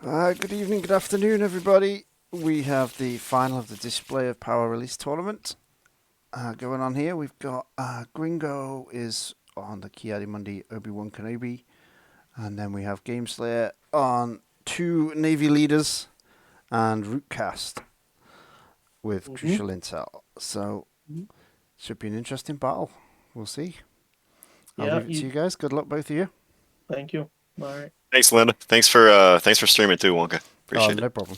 Good evening, good afternoon, everybody. We have the final of the Display of Power release tournament going on here. We've got Gringo is on the Mundi Obi-Wan Kenobi, and then we have Gameslayer on two Navy leaders and Rook Kast with crucial intel. So should be an interesting battle. We'll see. I'll leave it to you guys. Good luck, both of you. Thank you. All right. Thanks, Linda. Thanks for streaming too, Wonka. Appreciate No it. problem.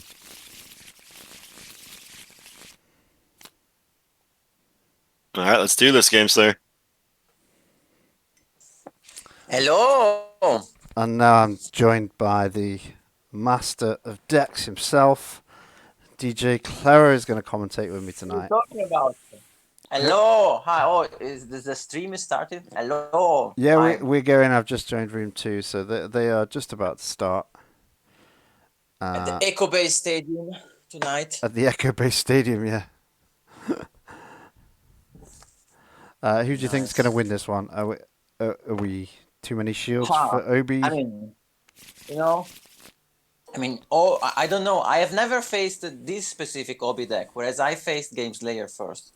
All right, let's do this, Gameslayer. Hello. And now I'm joined by the master of decks himself. DJ Clara is going to commentate with me tonight. What are you talking about? Hello. Hi. Oh, is the stream is started? Hello. Yeah, we're going. I've just joined room 2, so they are just about to start. At the Echo Bay Stadium tonight. At the Echo Bay Stadium, yeah. Who do you think is going to win this one? Are we too many shields for Obi? I mean, I don't know. I have never faced this specific Obi deck, whereas I faced Gameslayer first.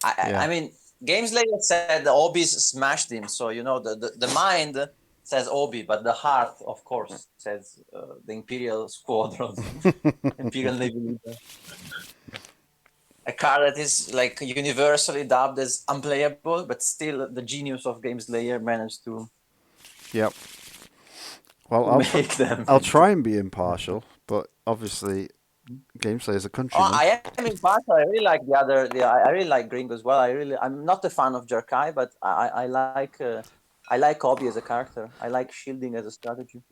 I mean, Gameslayer said the Obi's smashed him, so the mind says Obi, but the heart, of course, says the Imperial Squadron, Imperial Navy leader. A card that is like universally dubbed as unplayable, but still the genius of Gameslayer managed to. Yep. Well, I'll try and be impartial, but obviously, Gameslayer is a countryman. I am impartial. I really like I really like Gringo as well. I'm not a fan of Jerkai, but I like Obi as a character. I like shielding as a strategy.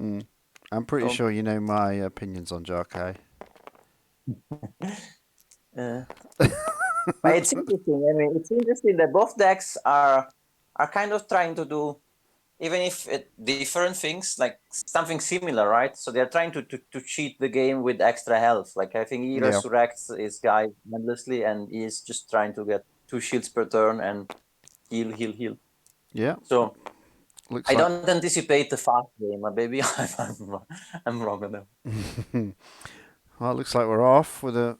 I'm pretty sure you know my opinions on Jerkai. But it's interesting. I mean, it's interesting that both decks are kind of trying to do, even if different things, like something similar, right? So they're trying to cheat the game with extra health. Like I think he resurrects his guy endlessly, and he's just trying to get 2 shields per turn and heal. Yeah. So I don't anticipate the fast game, but maybe I'm wrong on that. Well, it looks like we're off with a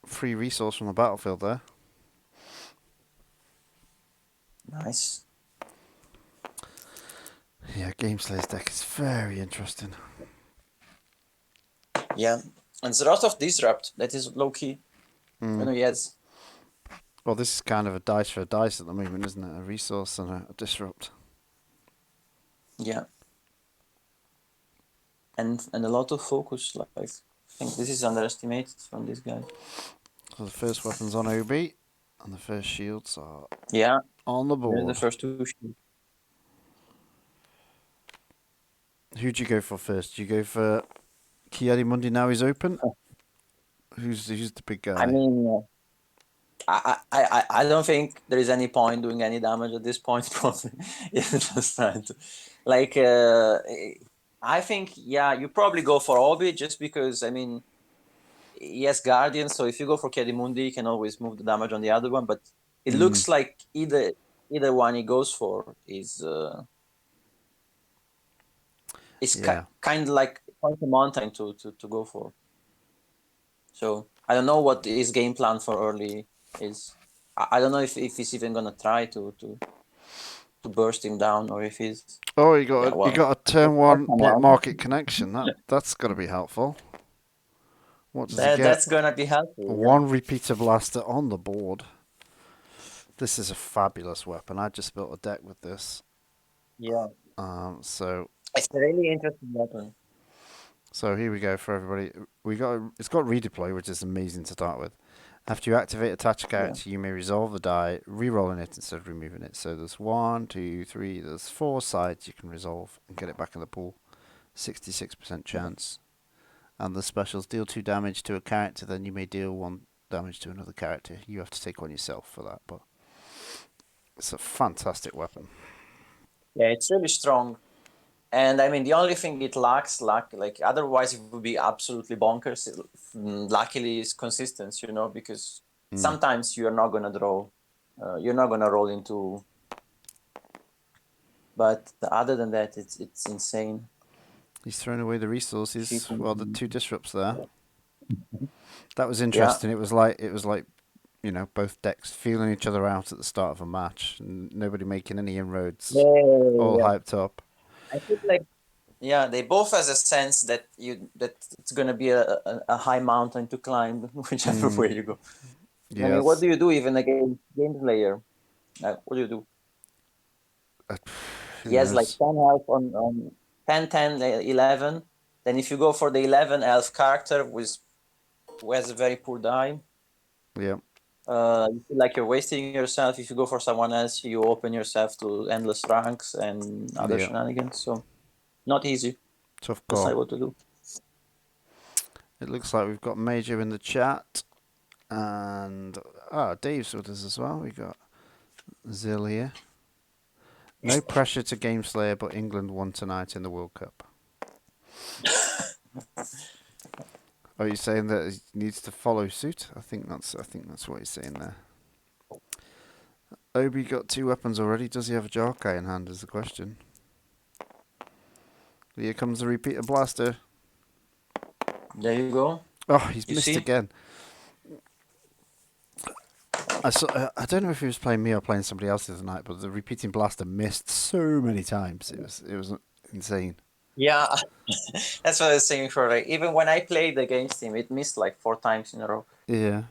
free resource from the battlefield there. Nice. Yeah, Gameslayer's deck is very interesting. Yeah, and there's a lot of disrupt that is low key. Yes. Well, this is kind of a dice for a dice at the moment, isn't it? A resource and a disrupt. Yeah. And a lot of focus. Like I think this is underestimated from this guy. So the first weapon's on Obi, and the first shields are on the board. The first 2 shields. Who'd you go for first? Do you go for Mundi now he's open? Who's the big guy? I mean, I don't think there is any point doing any damage at this point. Probably, just trying to, like, I think you probably go for Obi just because I mean, he has Guardian, so if you go for Mundi, you can always move the damage on the other one. But it looks like either one he goes for is. It's kind of like quite a mountain to go for. So I don't know what his game plan for early is. I don't know if he's even gonna try to burst him down, or if he's. Oh, you got a turn 1 black market connection. That's gonna be helpful. What does he get? That's gonna be helpful. 1 repeater blaster on the board. This is a fabulous weapon. I just built a deck with this. Yeah. So. It's a really interesting weapon. So here we go for everybody. It's got redeploy, which is amazing to start with. After you activate attach a character, you may resolve the die, re-rolling it instead of removing it. So there's 1, 2, 3, there's 4 sides you can resolve and get it back in the pool. 66% chance. And the specials deal 2 damage to a character, then you may deal 1 damage to another character. You have to take 1 yourself for that, but it's a fantastic weapon. Yeah, it's really strong. And I mean, the only thing it lacks, like otherwise it would be absolutely bonkers. Luckily, it's consistency, because sometimes you're not gonna draw, you're not gonna roll into. But other than that, it's insane. He's thrown away the resources. Cheating. Well, the 2 disrupts there. That was Yeah. interesting. It was like both decks feeling each other out at the start of a match, and nobody making any inroads. All hyped up. I feel like they both has a sense that it's gonna be a high mountain to climb whichever way you go. I mean, what do you do even against Gameslayer? What do you do? He has like 10 health on 10, 10, 11. Then if you go for the 11 elf character who has a very poor die, Yeah. you feel like you're wasting yourself. If you go for someone else, you open yourself to endless ranks and other shenanigans. So not easy. Tough Decide call. what to do. It looks like we've got Major in the chat. And Dave's with us as well. We got Zill here. No pressure to Gameslayer, but England won tonight in the World Cup. Are you saying that he needs to follow suit? I think that's what he's saying there. Obi got 2 weapons already. Does he have a Jarkai in hand? Is the question. Here comes the repeater blaster. There you go. Oh, he's missed see? again. I don't know if he was playing me or playing somebody else the other night, but the repeating blaster missed so many times. It was insane. Yeah, that's what I was saying before. Like, even when I played against him, it missed like 4 times in a row. Yeah.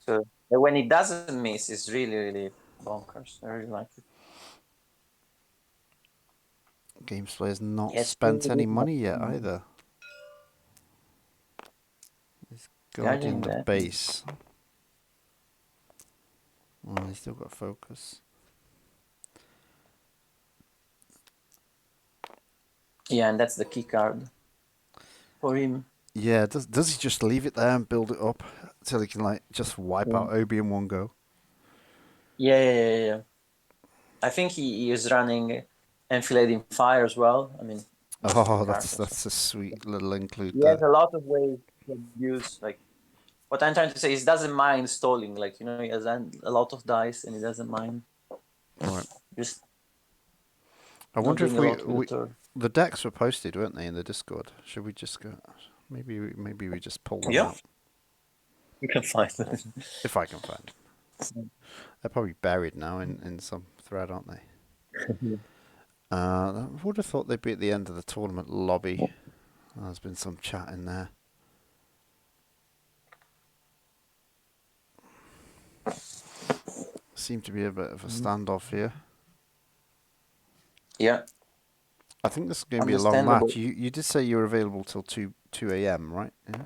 So when it doesn't miss, it's really, really bonkers. I really like it. Gameslayer's not spent any money yet either. He's guarding the base. Oh, he's still got focus. Yeah, and that's the key card for him. Yeah, does he just leave it there and build it up till he can like just wipe out Obi in one go? Yeah. I think he is running Enfilading Fire as well. I mean, that's a sweet little include. He has a lot of ways to use. Like, what I'm trying to say is, he doesn't mind stalling. Like, he has a lot of dice and he doesn't mind. Right. Just. I wonder if the decks were posted, weren't they, in the Discord? Should we just go? Maybe we just pull them out. You can find them. If I can find them. They're probably buried now in some thread, aren't they? I would have thought they'd be at the end of the tournament lobby. There's been some chat in there. Seemed to be a bit of a standoff here. Yeah. I think this is going to be a long match. You did say you were available till 2 a.m., right? Yeah.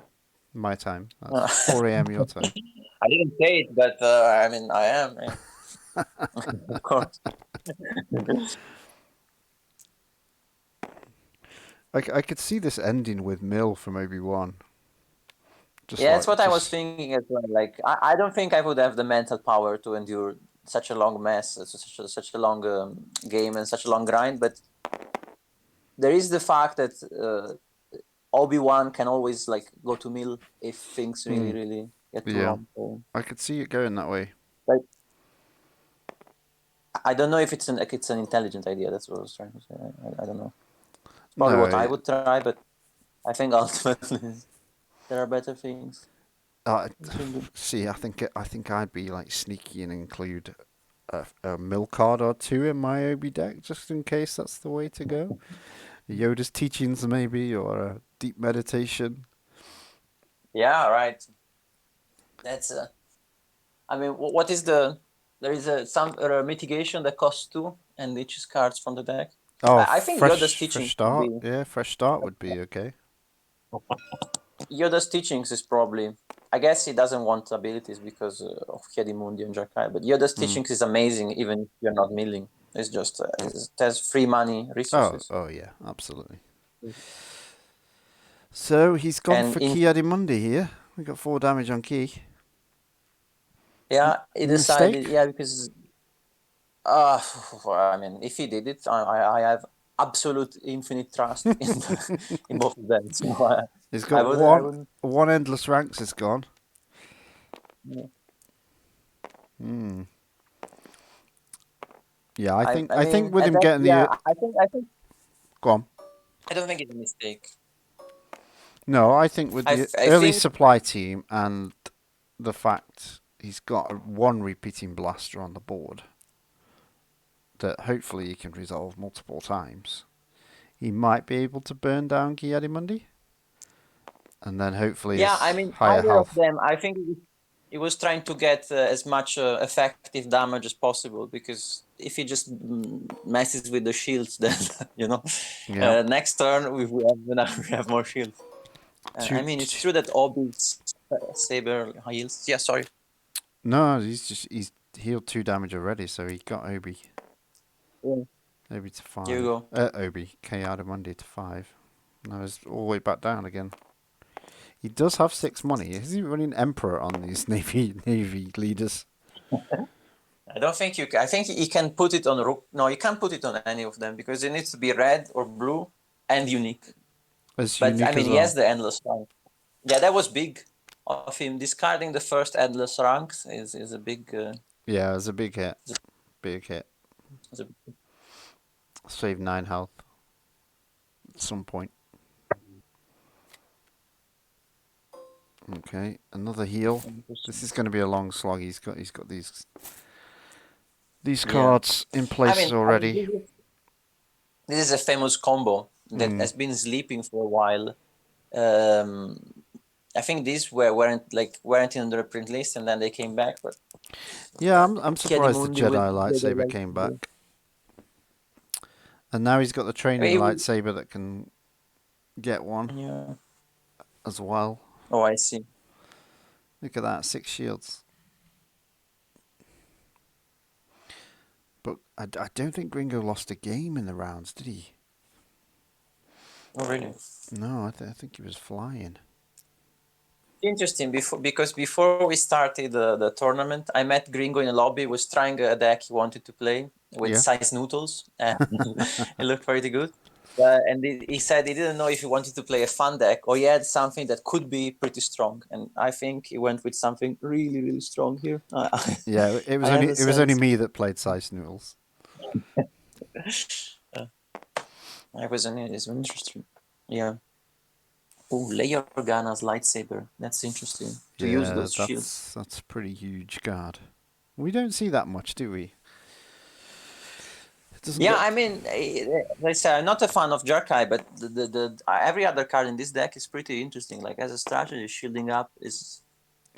My time. That's 4 a.m. your time. I didn't say it, but I mean, I am. Yeah. Of course. I could see this ending with Mill from Obi-Wan. That's what I was thinking as well. Like, I don't think I would have the mental power to endure such a long mess, such a long game and such a long grind. But there is the fact that Obi-Wan can always like go to Mill if things really get too long. So, I could see it going that way. like, I don't know if it's an intelligent idea. That's what I was trying to say. I don't know. It's probably what I would try, but I think ultimately there are better things. See, I think I'd be like sneaky and include a Mill card or 2 in my Obi deck, just in case that's the way to go. Yoda's teachings, maybe, or a deep meditation. Yeah, right. That's I mean, what is there is some mitigation that costs 2 and leeches cards from the deck. Oh, I think Yoda's teachings. Fresh start would be okay. Yoda's teachings is probably. I guess he doesn't want abilities because of Mundi and Jarkai, but Yoda's teachings is amazing even if you're not milling. It's just it has free money resources. Oh yeah, absolutely. So he's gone for Ki Mundi here. We got 4 damage on Ki. Yeah, he decided. Yeah, because I mean, if he did it, I have absolute infinite trust in both of them. So, he's got one endless ranks is gone. Yeah. Yeah, I think with him getting I think. Go on. I don't think it's a mistake. No, I think with the I early think supply team and the fact he's got one repeating blaster on the board that hopefully he can resolve multiple times, he might be able to burn down Mundi, and then hopefully yeah, I his mean higher either of health. them. I think he was trying to get as much effective damage as possible because if he just messes with the shields, then Yeah. next turn we have more shields. I mean, it's true that Obi's saber heals. Yeah, sorry. No, he's healed 2 damage already, so he got Obi. Yeah. Obi to 5. Here you go. Obi, Mundi to 5. Now he's all the way back down again. He does have 6 money. Is he running Emperor on these Navy leaders? I don't think you can. I think he can put it on Rook. No, you can't put it on any of them because it needs to be red or blue and unique. It's But unique I mean, as he well. has the endless rank. Yeah, that was big of him. Discarding the first endless ranks is a big. Yeah, it's a big hit. Big hit. Is a, Save 9 health at some point. Okay, another heal. This is going to be a long slog. He's got these cards in place already. this is a famous combo that has been sleeping for a while. I think these weren't in the print list, and then they came back. But yeah, I'm surprised the Mundi Jedi lightsaber came back. And now he's got the training lightsaber that can get one as well. Oh, I see. Look at that, 6 shields. But I don't think Gringo lost a game in the rounds, did he? Oh, really? No, I think he was flying. Interesting. Because before we started the tournament, I met Gringo in a lobby. Was trying a deck he wanted to play with size noodles, and it looked pretty good. And he said he didn't know if he wanted to play a fun deck or he had something that could be pretty strong. And I think he went with something really, really strong here. Yeah, it was only me that played size noodles. It was interesting. Yeah. Oh, Leia Organa's lightsaber. That's interesting. To use those shields. That's a pretty huge card. We don't see that much, do we? I mean, they say I'm not a fan of Jarkai, but the every other card in this deck is pretty interesting. Like as a strategy, shielding up is.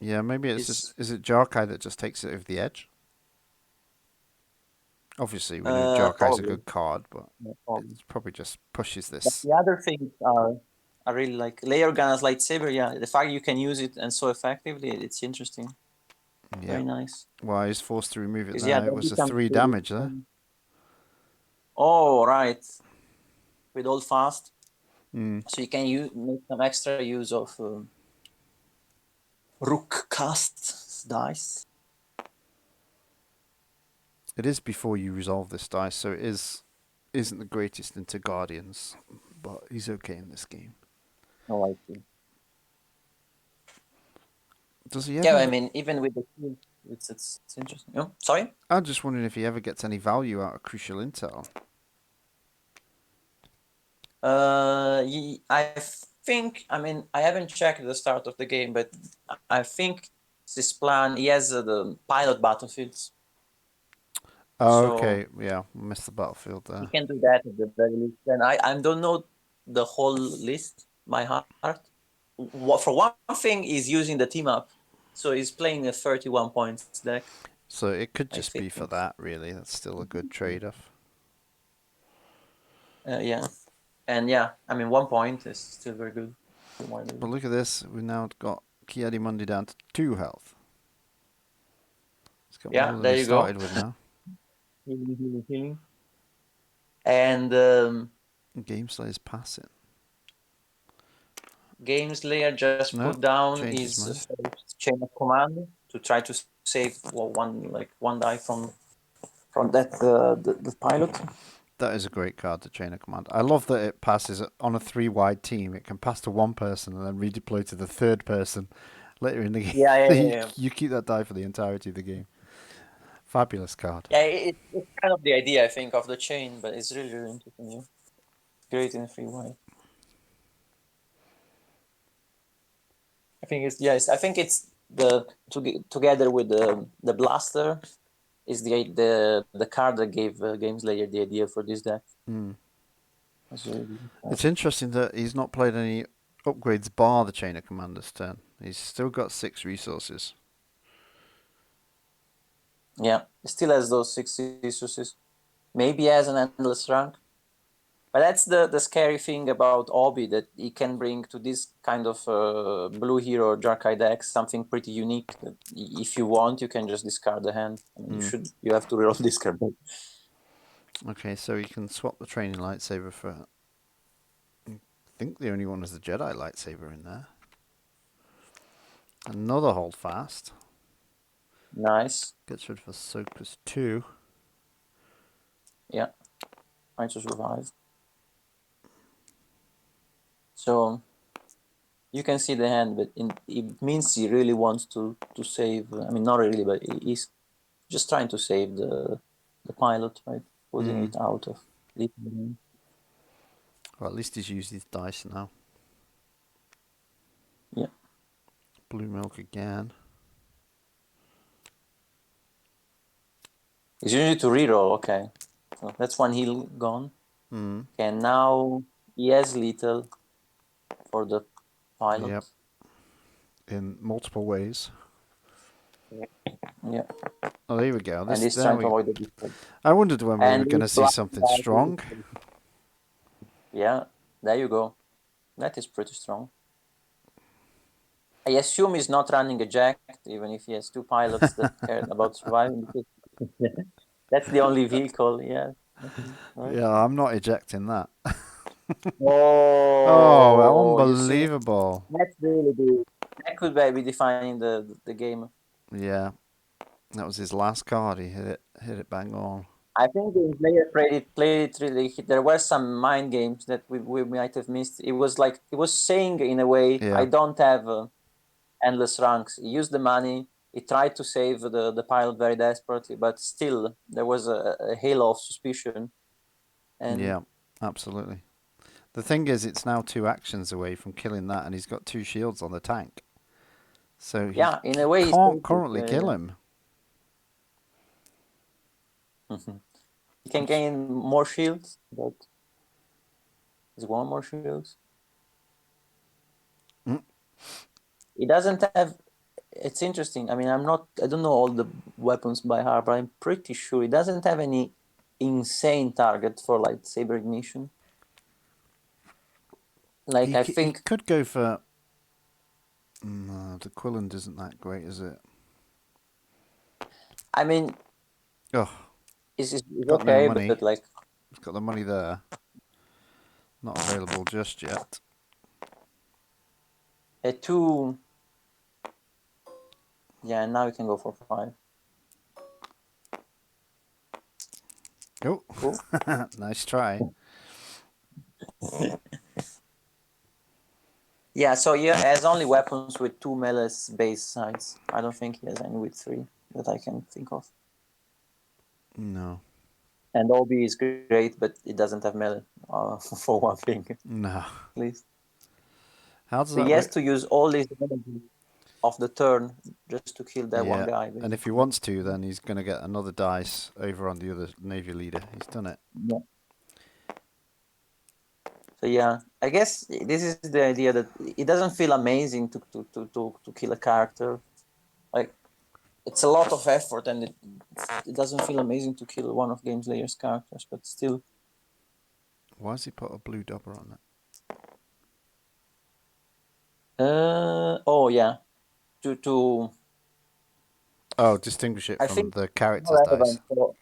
Yeah, maybe is it Jarkai that just takes it over the edge? Obviously, we know Jarkai's a good card, but it probably just pushes this. But the other things are really like Leia Organa's lightsaber. Yeah, the fact you can use it and so effectively, it's interesting. Yeah. Very nice. Well, he's forced to remove it now. It was a 3 damage there. Oh, right. With all fast. So you can make some extra use of Rook Kast dice. It is before you resolve this dice, so it isn't the greatest into Guardians, but he's okay in this game. Oh, I see. Does he ever? Yeah, I mean, even with the shield, it's interesting. Oh, sorry? I'm just wondering if he ever gets any value out of Crucial Intel. I think, I mean, I haven't checked the start of the game, but I think this plan, he has the pilot battlefields. Oh, okay. Yeah, missed the battlefield there. You can do that at the very least. And I don't know the whole list, my heart. For one thing, he's using the team up. So he's playing a 31 points deck. So it could just be for that, really. That's still a good trade-off. Yeah. And yeah, I mean, 1 point is still very good. But look at this. We've now got Mundi down to 2 health. He's got more than there he you started go. with now. Healing. And Gameslayer's passing. Gameslayer just put down his chain of command to try to save one die from that the pilot. That is a great card, the Chain of Command. I love that it passes on a 3-wide team. It can pass to one person and then redeploy to the third person later in the game. Yeah. You keep that die for the entirety of the game. Fabulous card. Yeah, it's kind of the idea, I think, of the chain, but it's really, really interesting. great in free white. I think it's yes. I think it's together with the blaster is the card that gave Gameslayer the idea for this deck. Mm. That's really It's interesting that he's not played any upgrades bar the Chain of Commanders turn. He's still got 6 resources. yeah. It still has those 6 resources. Maybe has an endless rank. But that's the scary thing about Obi, that he can bring to this kind of blue hero Jarkai deck something pretty unique. That if you want, you can just discard the hand. I mean, you have to reroll this card. Okay, so you can swap the training lightsaber for. I think the only one is the Jedi lightsaber in there. Another hold fast. Nice. Gets rid of Ahsoka's 2. Yeah. Trying to survive. So you can see the hand, but it means he really wants to save. I mean, not really, but he's just trying to save the pilot, right? Putting it out of. Well, at least he's used his dice now. Yeah. Blue milk again. He's using it to reroll. Okay, so that's one heal gone. And now he has lethal for the pilot. Yep. In multiple ways. Yeah. Oh, there we go. And he's trying to avoid the defense. I wondered when we And were going to he's see something black- strong. Yeah, there you go. That is pretty strong. I assume he's not running a jack, even if he has 2 pilots that care about surviving. Because that's the only vehicle, yeah. Right? Yeah, I'm not ejecting that. Oh, you see, unbelievable. that's really good. That could be defining the game. Yeah. That was his last card. He hit it bang on. I think the player played it really. There were some mind games that we might have missed. It was like it was saying in a way, Yeah. I don't have endless ranks. He used the money. He tried to save the pilot very desperately, but still there was a halo of suspicion. And Yeah, absolutely. The thing is, it's now 2 actions away from killing that, and he's got 2 shields on the tank. So he yeah, in a way, he can't saved currently it, kill him. He can gain more shields, but is 1 more shields. He doesn't have. It's interesting. I mean, I don't know all the weapons by heart, but I'm pretty sure he doesn't have any insane target for Lightsaber Ignition. Like, I He think. could go for. No, the Quilland isn't that great, is it? I mean, Oh, it's got no okay, money. but like. He's got the money there. Not available just yet. A 2. Yeah, now you can go for 5. Oh, Cool. nice try. Yeah, so he has only weapons with 2 melee base sides. I don't think he has any with 3 that I can think of. No. And Obi is great, but it doesn't have melee for one thing, No. at least. How does So that he has work? to use all his energy of the turn just to kill that one guy. And if he wants to, then he's going to get another dice over on the other Navy leader. He's done it. Yeah. So yeah, I guess this is the idea that it doesn't feel amazing to kill a character. Like, it's a lot of effort, and it doesn't feel amazing to kill one of Gameslayer's characters, but still. Why has he put a blue double on it? Oh yeah, to Oh, distinguish it I from think the it's character's more dice. relevant. So,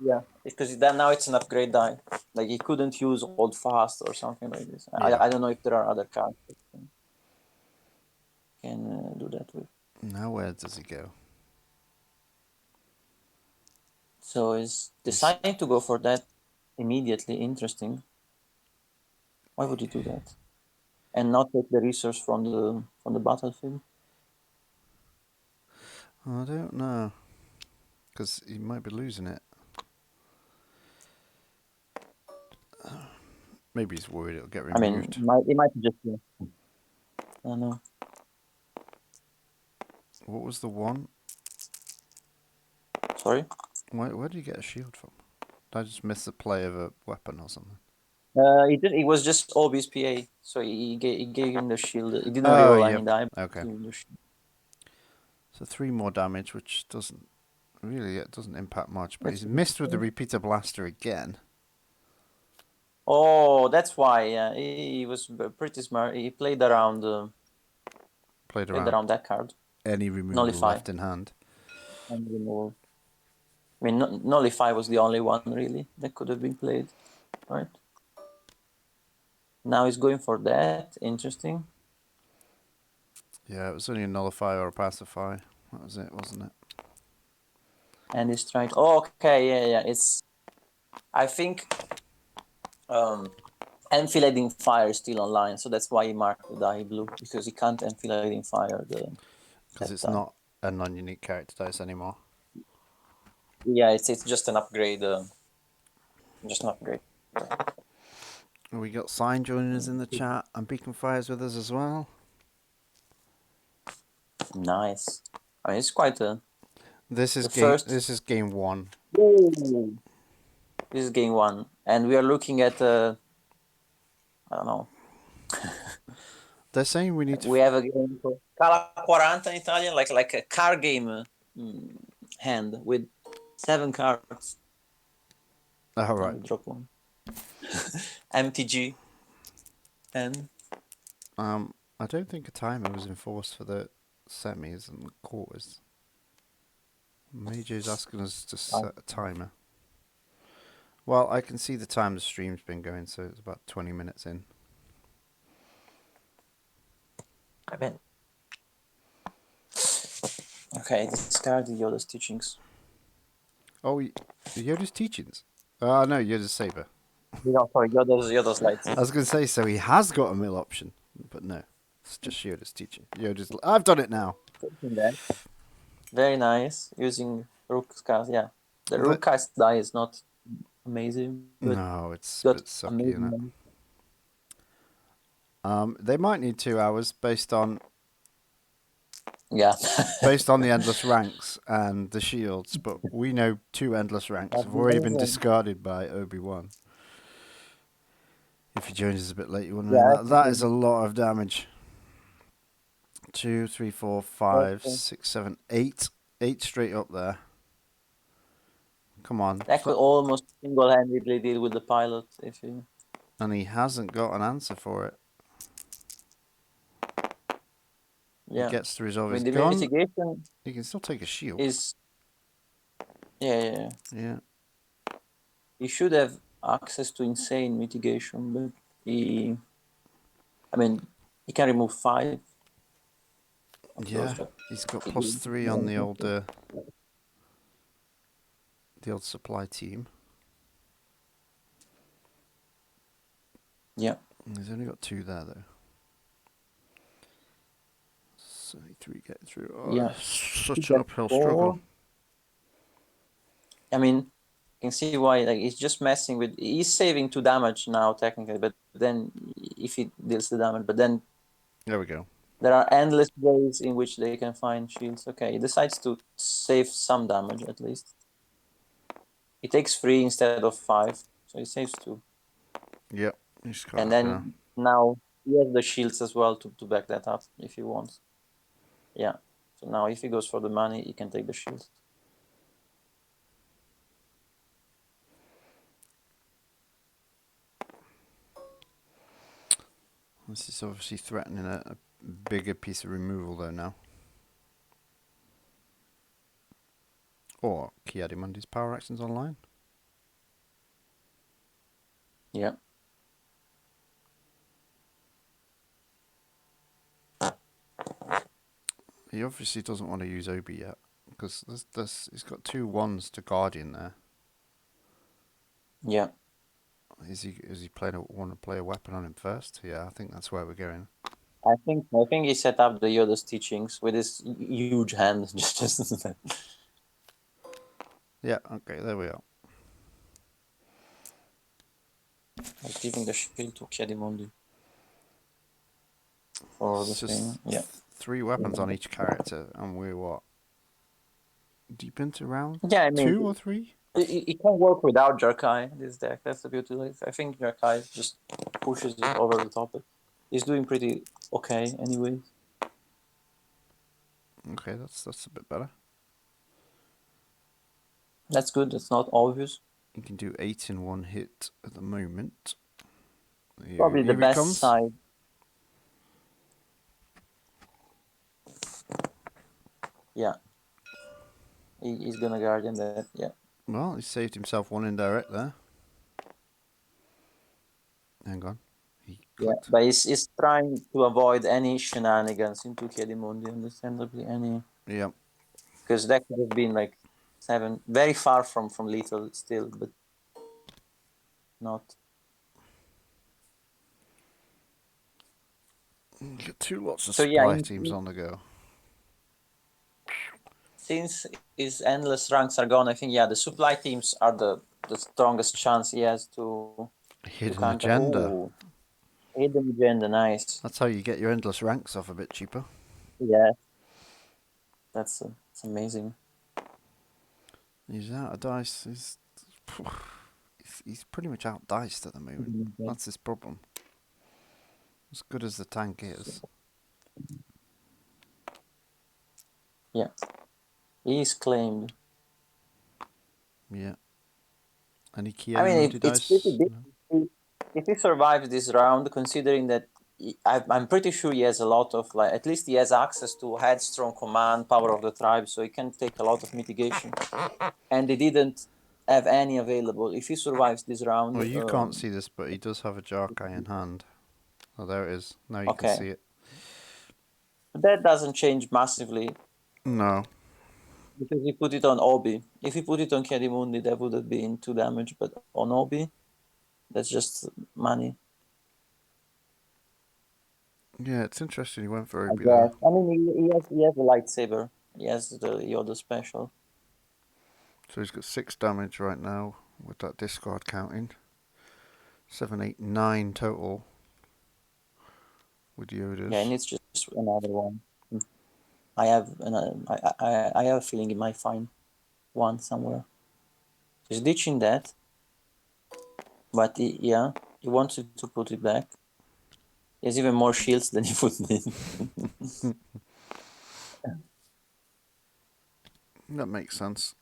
yeah, because then now it's an upgrade die. Like, he couldn't use old fast or something like this. Yeah. I don't know if there are other characters can do that with. Now where does he go? So is deciding to go for that immediately interesting. Why would you do that? And not take the resource from the battlefield? I don't know. Because he might be losing it. Maybe he's worried it'll get I mean, removed. it might just be. I don't know. What was the one? Sorry. Where did you get a shield from? Did I just miss the play of a weapon or something? It was just Obi's PA, so he gave him the shield. He didn't Oh, reroll yeah. any die. Okay. Gave him the shield. So 3 more damage, which doesn't really it doesn't impact much. But That's he's missed with the repeater blaster again. Oh, that's why. Yeah, he was pretty smart. He played around. Played Played around around that card. any removal Nullify. left in hand. And removal. I mean, Nullify was the only one really that could have been played, right? Now he's going for that. Interesting. Yeah, it was only a nullify or a pacify. That was it, wasn't it? And he's trying. Oh, okay, yeah. It's. I think. Enfilading fire is still online, so that's why he marked the die blue, because he can't enfilading fire the. Because it's die. not a non-unique character dice anymore. Yeah, it's just an upgrade. Just an upgrade. We got Sign joining us in the chat, and Beacon Fire's with us as well. Nice. I mean, it's quite a. This is The first- This is game 1. Ooh. This is game 1, and we are looking at. I don't know. They're saying we need to. We have a game called Cala 40 in Italian, like a card game hand with 7 cards. Oh, right. Drop one. MTG. And I don't think a timer was enforced for the semis and the quarters. Major's asking us to set a timer. Well, I can see the time the stream's been going, so it's about 20 minutes in. I mean, okay, discard the Yoda's teachings. Oh, Yoda's teachings? Oh, no, Yoda's saber. No, sorry, Yoda's lights. I was going to say, so he has got a mill option, but no, it's just Yoda's teaching. I've done it now. Very nice. Using Rook's cast, yeah. The Rook cast die is not amazing. But No, it's a bit sucky, isn't it? They might need 2 hours based on yeah. the endless ranks and the shields, but we know 2 endless ranks have already been discarded by Obi-Wan. If you joined us a bit late, you wouldn't know that is a lot of damage. 2, 3, 4, 5, 6, 7, 8. 8 straight up there. Come on. That could almost single-handedly deal with the pilot if you. And he hasn't got an answer for it. Yeah. He gets to resolve his the gun. mitigation He can still take a shield. is. Yeah. Yeah. He should have access to insane mitigation, but he. I mean, he can remove 5. Yeah. He's got +3 on the old supply team. Yeah. He's only got 2 there though. 73 getting through. Oh, Yeah. Such an uphill struggle. I mean, you can see why. Like, he's just messing with. He's saving 2 damage now technically, but then if he deals the damage, but then There we go. there are endless ways in which they can find shields. Okay, he decides to save some damage at least. He takes 3 instead of 5, so he saves 2. Yep. He's got And it then now he has the shields as well to back that up if he wants. Yeah. So now if he goes for the money, he can take the shields. This is obviously threatening a bigger piece of removal though now. Or Mundi's power actions online. Yeah. He obviously doesn't want to use Obi yet because he's got 2 1s to Guardian there. Yeah. Is he want to play a weapon on him first? Yeah, I think that's where we're going. I think he set up the Yoda's teachings with his huge hand. just Yeah, okay, there we are. Like giving the shield to Mundi for the It's just thing. Yeah. 3 weapons on each character, and we're what? Deep into round Yeah, I mean, 2 or 3? it can work without Jarkai, this deck. That's the beauty. Like, I think Jarkai just pushes it over the top. He's doing pretty okay anyway. Okay, that's a bit better. That's good. That's not obvious. You can do 8 in 1 hit at the moment. Probably the Here it best comes. side. Yeah. He's gonna guardian that, yeah. Well, he saved himself 1 indirect there. Hang on. He clicked. Yeah, but he's trying to avoid any shenanigans into Mundi, understandably. Yep. Because that could have been like 7, very far from lethal still, but not. You get 2 lots of So, yeah, supply teams on the go. Since his endless ranks are gone, I think, yeah, the supply teams are the strongest chance he has to Hidden counter. agenda. Ooh, hidden agenda, nice. That's how you get your endless ranks off a bit cheaper. Yeah, that's amazing. He's out of dice. He's pretty much out diced at the moment. That's his problem. As good as the tank is. Yeah, he's claimed. Yeah. Any key I mean, multi it's dice? pretty big. If he survives this round, considering that I'm pretty sure he has a lot of, like, at least he has access to headstrong command, power of the tribe, so he can take a lot of mitigation. And he didn't have any available. If he survives this round, Well, you can't see this, but he does have a Jarkai in hand. Oh, there it is. Now you can see it. That doesn't change massively. No. Because he put it on Obi. If he put it on Mundi, that would have been 2 damage, but on Obi, that's just money. Yeah, it's interesting. He went for I Obi guess. there. I mean, he has a lightsaber. He has the Yoda special. So he's got 6 damage right now with that discard counting. 7, 8, 9 total with Yodas. Yeah, and it's just another one. I have I have a feeling he might find one somewhere. He's ditching that, but he wants to put it back. He has even more shields than he would need. That makes sense.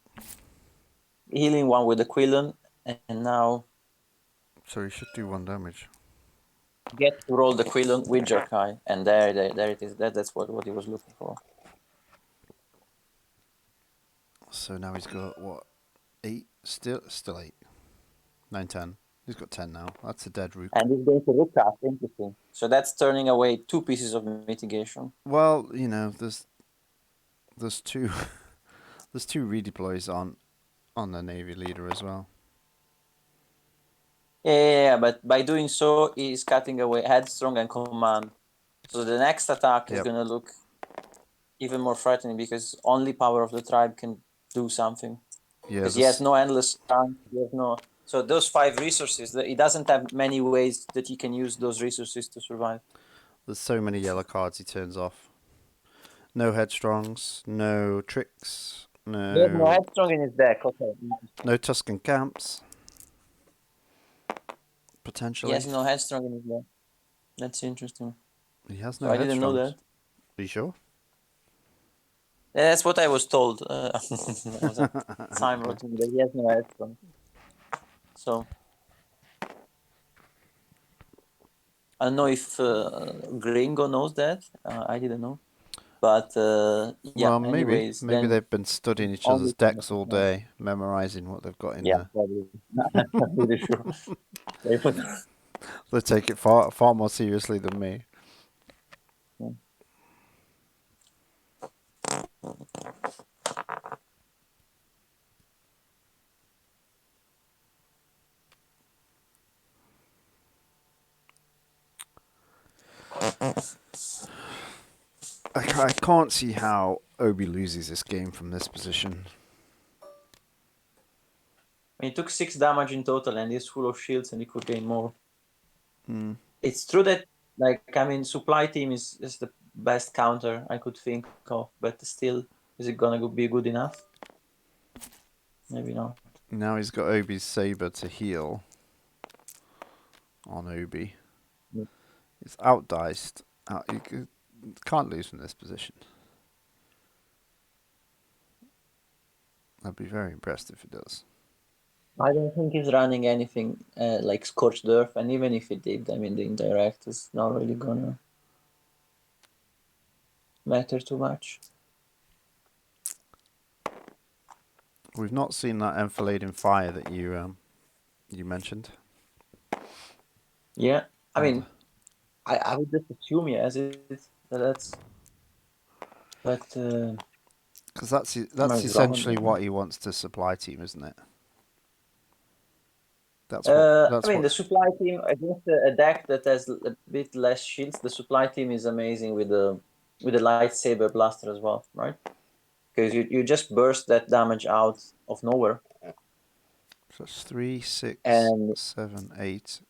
Healing one with the Quillen, and now So he should do 1 damage. get to roll the Quillen with Jarkai, and there it is. That's what he was looking for. So now he's got what? 8? Still 8. 9, 10. He's got 10 now. That's a dead Rook. And he's going to Rook Kast. Interesting. So that's turning away 2 pieces of mitigation. Well, you know, there's 2 there's 2 redeploys on the Navy leader as well. Yeah, but by doing so, he's cutting away headstrong and command. So the next attack is gonna look even more threatening because only power of the tribe can do something. Yeah, because he has no endless time. He has no. So those 5 resources, he doesn't have many ways that he can use those resources to survive. There's so many yellow cards he turns off. No headstrongs, no tricks, He has no no headstrong in his deck. Okay. no Tuscan camps. Potentially. He has no headstrong in his deck. That's interesting. He has So no I didn't know headstrongs. that. Are you sure? That's what I was told. Simon wrote me that he has no headstrong. So I don't know if Gringo knows that. I didn't know. But yeah, Well, maybe anyways, maybe then they've been studying each other's decks all day, memorizing what they've got in there. probably. I'm pretty sure. They take it far more seriously than me. Yeah. I can't see how Obi loses this game from this position. He took 6 damage in total, and he's full of shields, and he could gain more. Hmm. It's true that, like, I mean, supply team is the best counter I could think of, but still, is it gonna be good enough? Maybe not. Now he's got Obi's saber to heal on Obi. Yeah. It's outdiced. Can't lose from this position. I'd be very impressed if it does. I don't think he's running anything like Scorched Earth, and even if he did, I mean, the indirect is not really gonna matter too much. We've not seen that enfilading fire that you mentioned. Yeah, I mean, I would just assume yes, that's. But Because that's might be wrong, essentially but- what he wants to supply team, isn't it? That's I mean, the supply team against a deck that has a bit less shields. The supply team is amazing with the lightsaber blaster as well, right? Because you just burst that damage out of nowhere. So it's 3, 6, And 7, 8.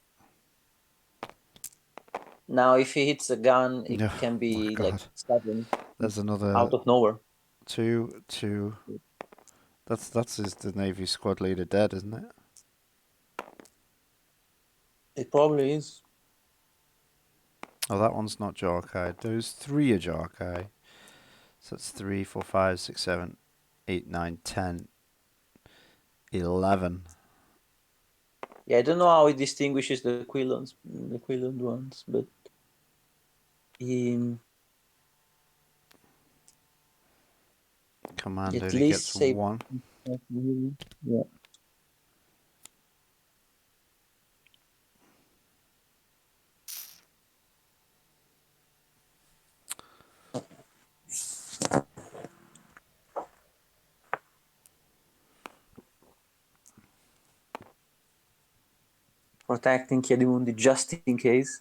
now, if he hits a gun, it No, can be my like God. 7 There's another out of nowhere. 2, 2. That's the Navy squad leader dead, isn't it? It probably is. Oh, that one's not Jarkai. Those 3 are Jarkai. So it's 3, 4, 5, 6, 7, 8, 9, 10, 11. Yeah, I don't know how he distinguishes the Quillons, ones, but he Command at only least gets say 1. yeah. Protecting Mundi just in case.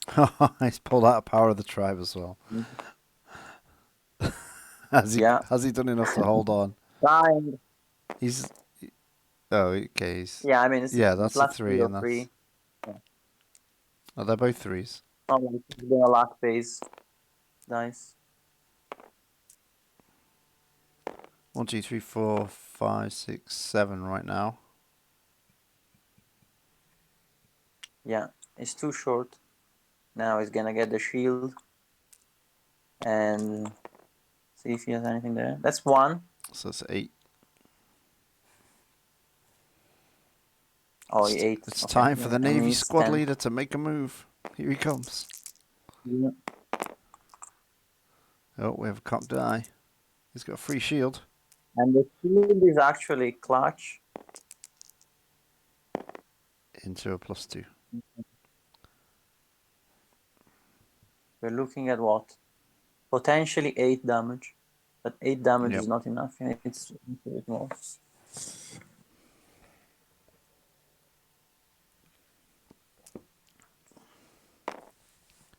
He's pulled out Power of the Tribe as well. Has he done enough to hold on? Dying. He's okay. Yeah, I mean, it's That's a flat 3, and that's 3. oh, they're both 3s. Not like it's been a luck phase. Nice. 1, 2, 3, 4, 5, 6, 7 right now. Yeah, it's too short. Now he's gonna get the shield and see if he has anything there. That's 1. So it's 8. Oh, he 8. It's Okay, time for yeah, the I mean, Navy it's squad 10. leader to make a move. Here he comes. Yeah. Oh, we have a cocked eye. He's got a free shield. And the shield is actually clutch. Into a +2. We're looking at what? Potentially 8 damage. But 8 damage Yep. is not enough. It's a bit more.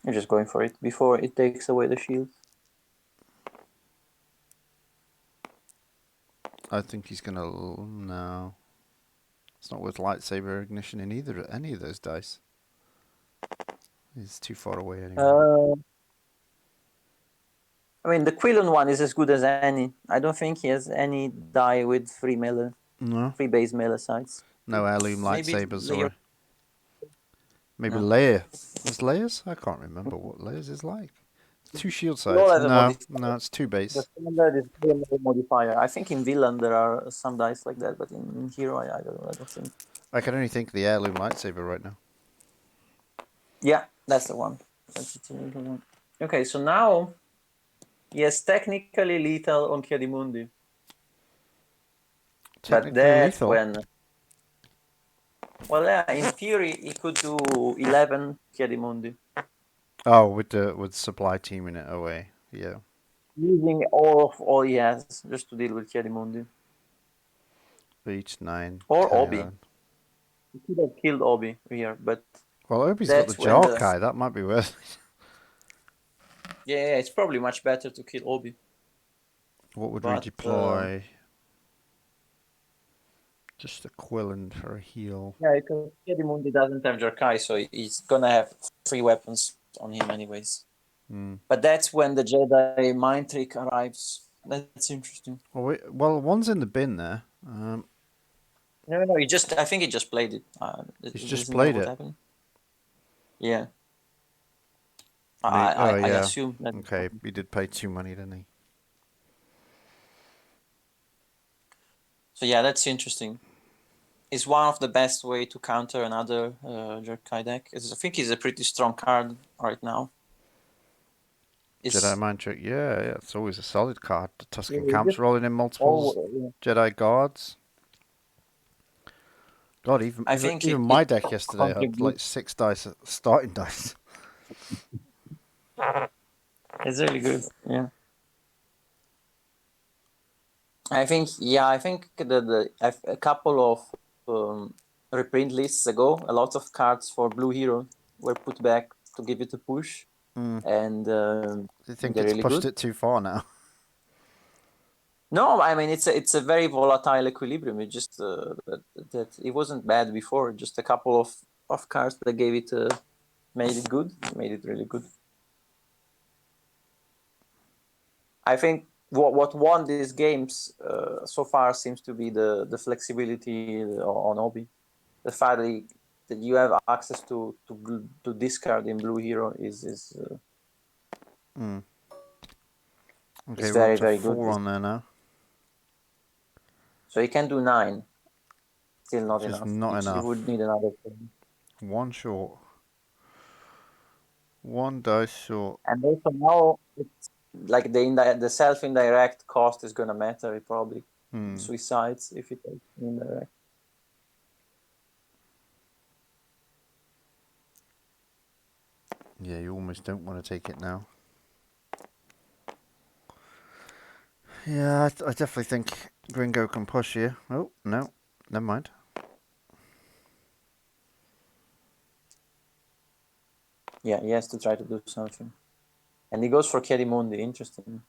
You're just going for it before it takes away the shield. I think he's gonna. No. It's not worth lightsaber ignition in any of those dice. He's too far away anyway. I mean, the Quillon one is as good as any. I don't think he has any die with free melee, No. free base melee sides. No heirloom Maybe lightsabers Leia- or maybe No. Leia. Is Leia's? I can't remember what Leia's is like. 2 shield all sides. have a modifier. No, it's 2 The base. standard is melee modifier. I think in Villain there are some dice like that, but in Hero I don't think. I can only think of the heirloom lightsaber right now. Yeah, that's the one. That's the one. Okay, so now he is technically lethal on Mundi. But Technically that's lethal. when. Well, yeah, in theory, he could do 11 Mundi. Oh, with supply teaming it away. Yeah. Using all he has just to deal with Mundi. 8, 9, Or 10, Obi. 11. He could have killed Obi here, but Well, Obi's got the that's when the- Jarkai. That might be worth it. yeah, it's probably much better to kill Obi. What would But, we deploy? Just a Quillen for a heal. Yeah, because Mundi doesn't have Jerkai, so he's gonna have 3 weapons on him anyways. But that's when the Jedi mind trick arrives. That's interesting. Well, one's in the bin there. No, I think he just played it. He's just Isn't played that what it. happened? Yeah. Oh I yeah. assume that. Okay, he did pay 2 money, didn't he? So yeah, that's interesting. It's one of the best way to counter another Jerkai deck. I think he's a pretty strong card right now. Jedi Mind Trick, yeah, it's always a solid card. The Tuscan Yeah, Camps rolling in multiples. Jedi Guards. God, even my deck yesterday had like 6 dice, starting dice. It's really good, yeah. I think a couple of reprint lists ago, a lot of cards for Blue Hero were put back to give it a push, and Do you think they're it's really pushed good. it too far now? No, I mean it's a very volatile equilibrium. It just that it wasn't bad before. Just a couple of cards that gave it made it good, made it really good. I think what won these games so far seems to be the flexibility on Obi. The fact that you have access to discard in Blue Hero is Okay, very, we're up to very 4 good. on there now. So you can do 9. Still not Which enough. is not enough. You would need another 10. 1 short. 1 dice short. And also now it's like the self indirect cost is gonna matter. It probably suicides if it takes indirect. Yeah, you almost don't want to take it now. Yeah, I definitely think Gringo can push here. Oh, no. Never mind. Yeah, he has to try to do something. And he goes for Mundi. Interesting.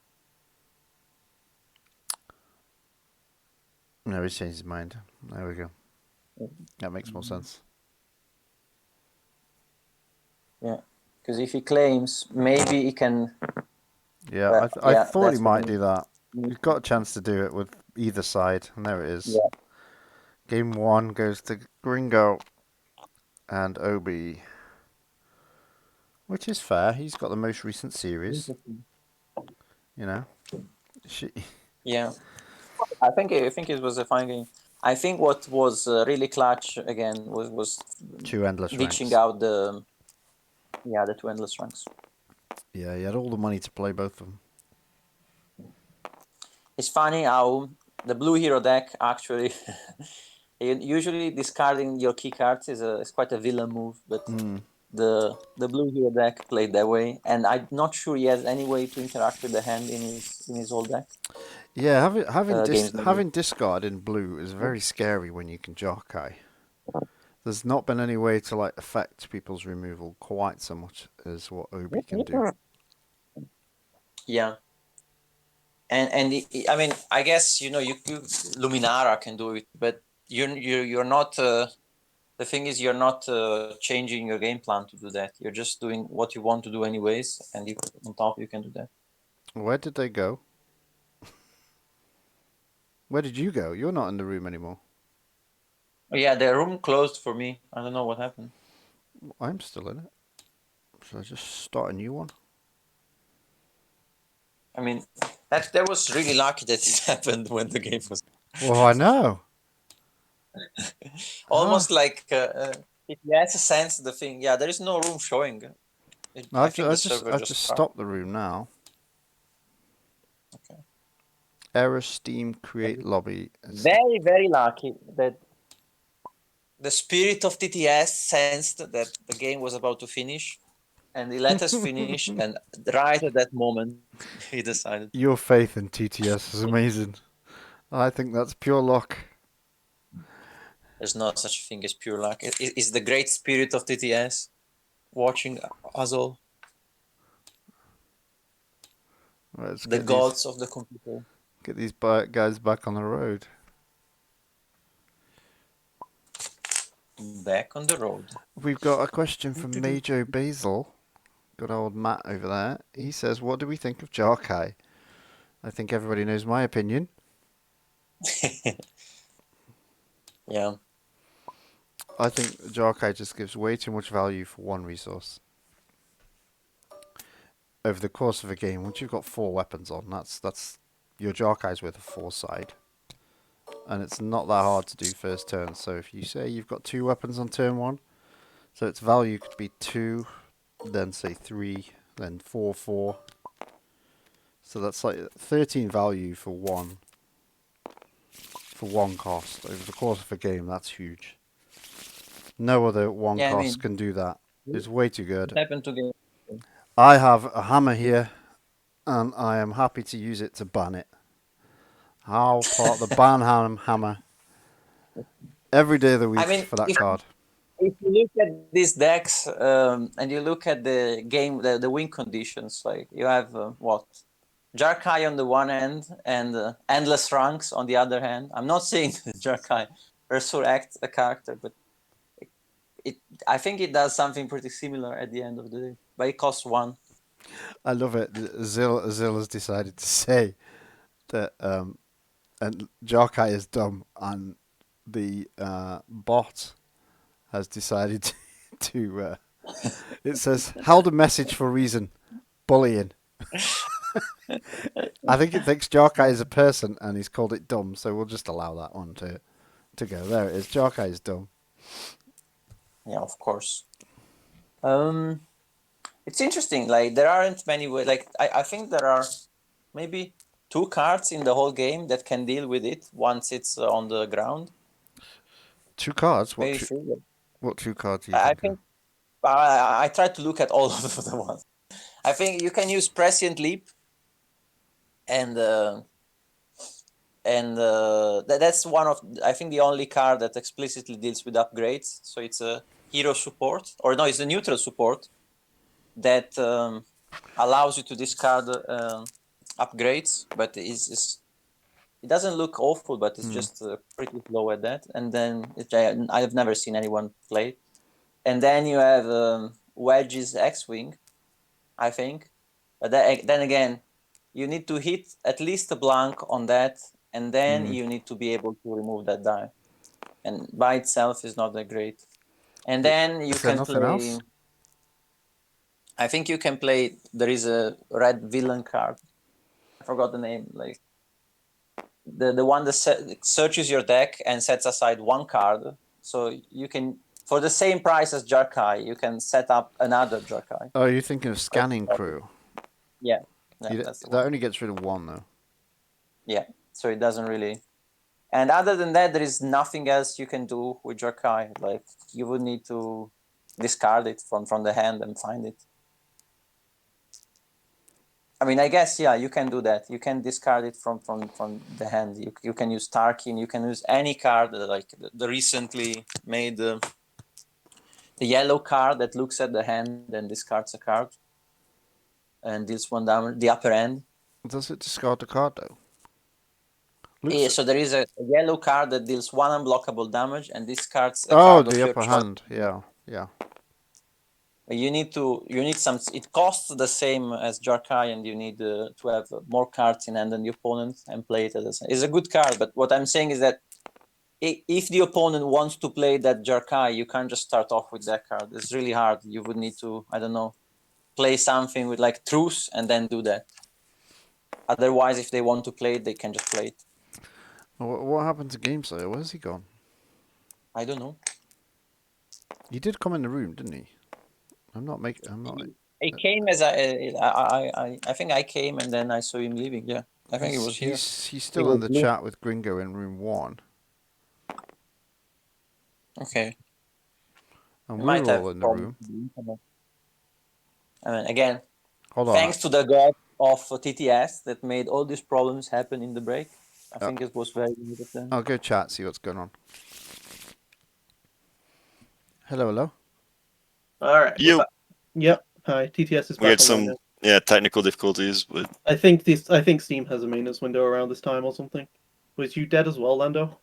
No, he's changed his mind. There we go. That makes more sense. Yeah, because if he claims, maybe he can. Yeah, I thought he that's might do that. He's got a chance to do it with either side, and there it is. Yeah. Game 1 goes to Gringo and Obi. Which is fair. He's got the most recent series. You know. Yeah, I think it was a fine game. I think what was really clutch again was 2 endless ditching ranks. out the 2 endless ranks. Yeah, he had all the money to play both of them. It's funny how the Blue Hero deck actually usually discarding your key cards is quite a villain move, but the Blue Hero deck played that way, and I'm not sure he has any way to interact with the hand in his old deck. Yeah, having discard in blue is very scary when you can Jokai. There's not been any way to like affect people's removal quite so much as what Obi can do. Yeah. And I mean, I guess you Luminara can do it, but you're not. The thing is, you're not changing your game plan to do that. You're just doing what you want to do anyways, and on top you can do that. Where did they go? Where did you go? You're not in the room anymore. Oh, yeah, the room closed for me. I don't know what happened. I'm still in it. Should I just start a new one? I mean, that was really lucky that it happened when the game was. Well, I know. Almost like if you had to sense the thing. Yeah, there is no room showing. I've just stopped the room now. Okay. Error Steam create lobby. Very, very lucky that the spirit of TTS sensed that the game was about to finish, and he let us finish. And right at that moment, he decided. Your faith in TTS is amazing. I think that's pure luck. There's no such thing as pure luck. It's the great spirit of TTS watching us all. The gods of the computer. Get these guys back on the road. Back on the road. We've got a question from Majo Basil. Good old Matt over there. He says, what do we think of Jarkai? I think everybody knows my opinion. Yeah. I think Jarkai just gives way too much value for one resource. Over the course of a game, once you've got 4 weapons on, that's your Jarkai's worth of 4 side. And it's not that hard to do first turn. So if you say you've got 2 weapons on turn 1, so its value could be 2, then say 3, then 4, 4. So that's like 13 value for one cost. Over the course of a game, that's huge. No other one Yeah, I cost mean, can do that. It's way too good. What happened to game? I have a hammer here, and I am happy to use it to ban it. I'll pull out the ban hammer every day of the week I mean, for that card. if you look at these decks and you look at the game, the win conditions, like you have what? Jarkai on the one end and Endless Ranks on the other hand. I'm not saying Jarkai resurrects a character, but I think it does something pretty similar at the end of the day. But it costs 1. I love it. Zil has decided to say that and Jarkai is dumb, and the bot has decided to it says, held a message for reason, bullying. I think it thinks Jarkai is a person, and he's called it dumb, so we'll just allow that one to go. There it is. Jarkai is dumb. Yeah, of course. It's interesting. Like there aren't many ways. Like I think there are maybe 2 cards in the whole game that can deal with it once it's on the ground. 2 cards? Maybe 3. What 2 cards do you I think? think I tried to look at all of the ones. I think you can use Prescient Leap, and that's one of, I think, the only card that explicitly deals with upgrades. So it's a hero support, or no, it's a neutral support that allows you to discard upgrades, but it doesn't look awful, but it's just pretty low at that. And then I have never seen anyone play it. And then you have Wedge's X-Wing, I think. But then again, you need to hit at least a blank on that, and then you need to be able to remove that die. And by itself is not that great. And then you can play... else? I think you can play... There is a red villain card. I forgot the name. Like the one that searches your deck and sets aside 1 card. So you can... For the same price as Jarkai, you can set up another Jarkai. Oh, you're thinking of Scanning Crew. Yeah. That's that only gets rid of 1, though. Yeah, so it doesn't really... And other than that, there is nothing else you can do with Jarkai. Like, you would need to discard it from the hand and find it. I mean, I guess, yeah, you can do that. You can discard it from the hand. You can use Tarkin. You can use any card, like the recently made... the yellow card that looks at the hand and discards a card and deals 1 damage, the upper end. Does it discard the card, though? Yeah, so there is a yellow card that deals 1 unblockable damage and discards a card of the your upper choice. hand. Yeah. You need some... It costs the same as Jarkai, and you need to have more cards in hand than the opponent and play it as it's a good card. But what I'm saying is that if the opponent wants to play that Jarkai, you can't just start off with that card. It's really hard. You would need to, I don't know, play something with like Truce and then do that. Otherwise, if they want to play it, they can just play it. What happened to Gameslayer? Where's he gone? I don't know. He did come in the room, didn't he? He came as I think I came and then I saw him leaving. Yeah, I think he was here. He's still in the chat with Gringo in room 1. Okay. And we're all in the room. I mean, again, Hold on. thanks to the god of TTS that made all these problems happen in the break. I think it was very good of them. I'll go chat, see what's going on. Hello. All right. You. Yep. Hi. TTS is back. We had online some now. technical difficulties, but I think Steam has a maintenance window around this time or something. Was you dead as well, Lando?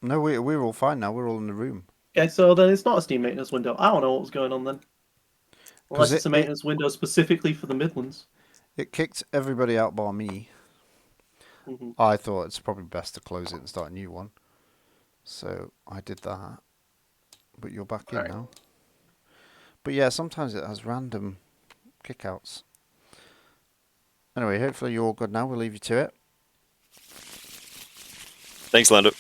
No, we're all fine now. We're all in the room. Okay, so then it's not a Steam maintenance window. I don't know what was going on then. Unless it's a it maintenance window specifically for the Midlands. kicked everybody out bar me. Hmm. I thought it's probably best to close it and start a new one. So I did that. But you're back in Alright. now. But yeah, sometimes it has random kickouts. Anyway, hopefully you're all good now. We'll leave you to it. Thanks, Lando.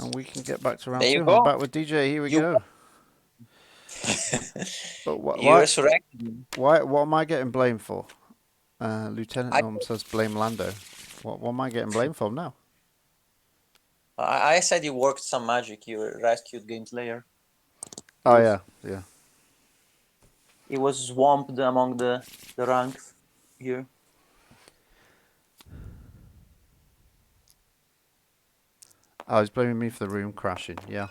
And we can get back to round There you 2. go. I'm back with DJ. Here we You- go. But You resurrected. what am I getting blamed for? Lieutenant I- Norm says blame Lando. What am I getting blamed for now? I said you worked some magic. You rescued Gameslayer. Oh Yes. yeah. He was swamped among the ranks here. Oh, he's blaming me for the room crashing. Yeah.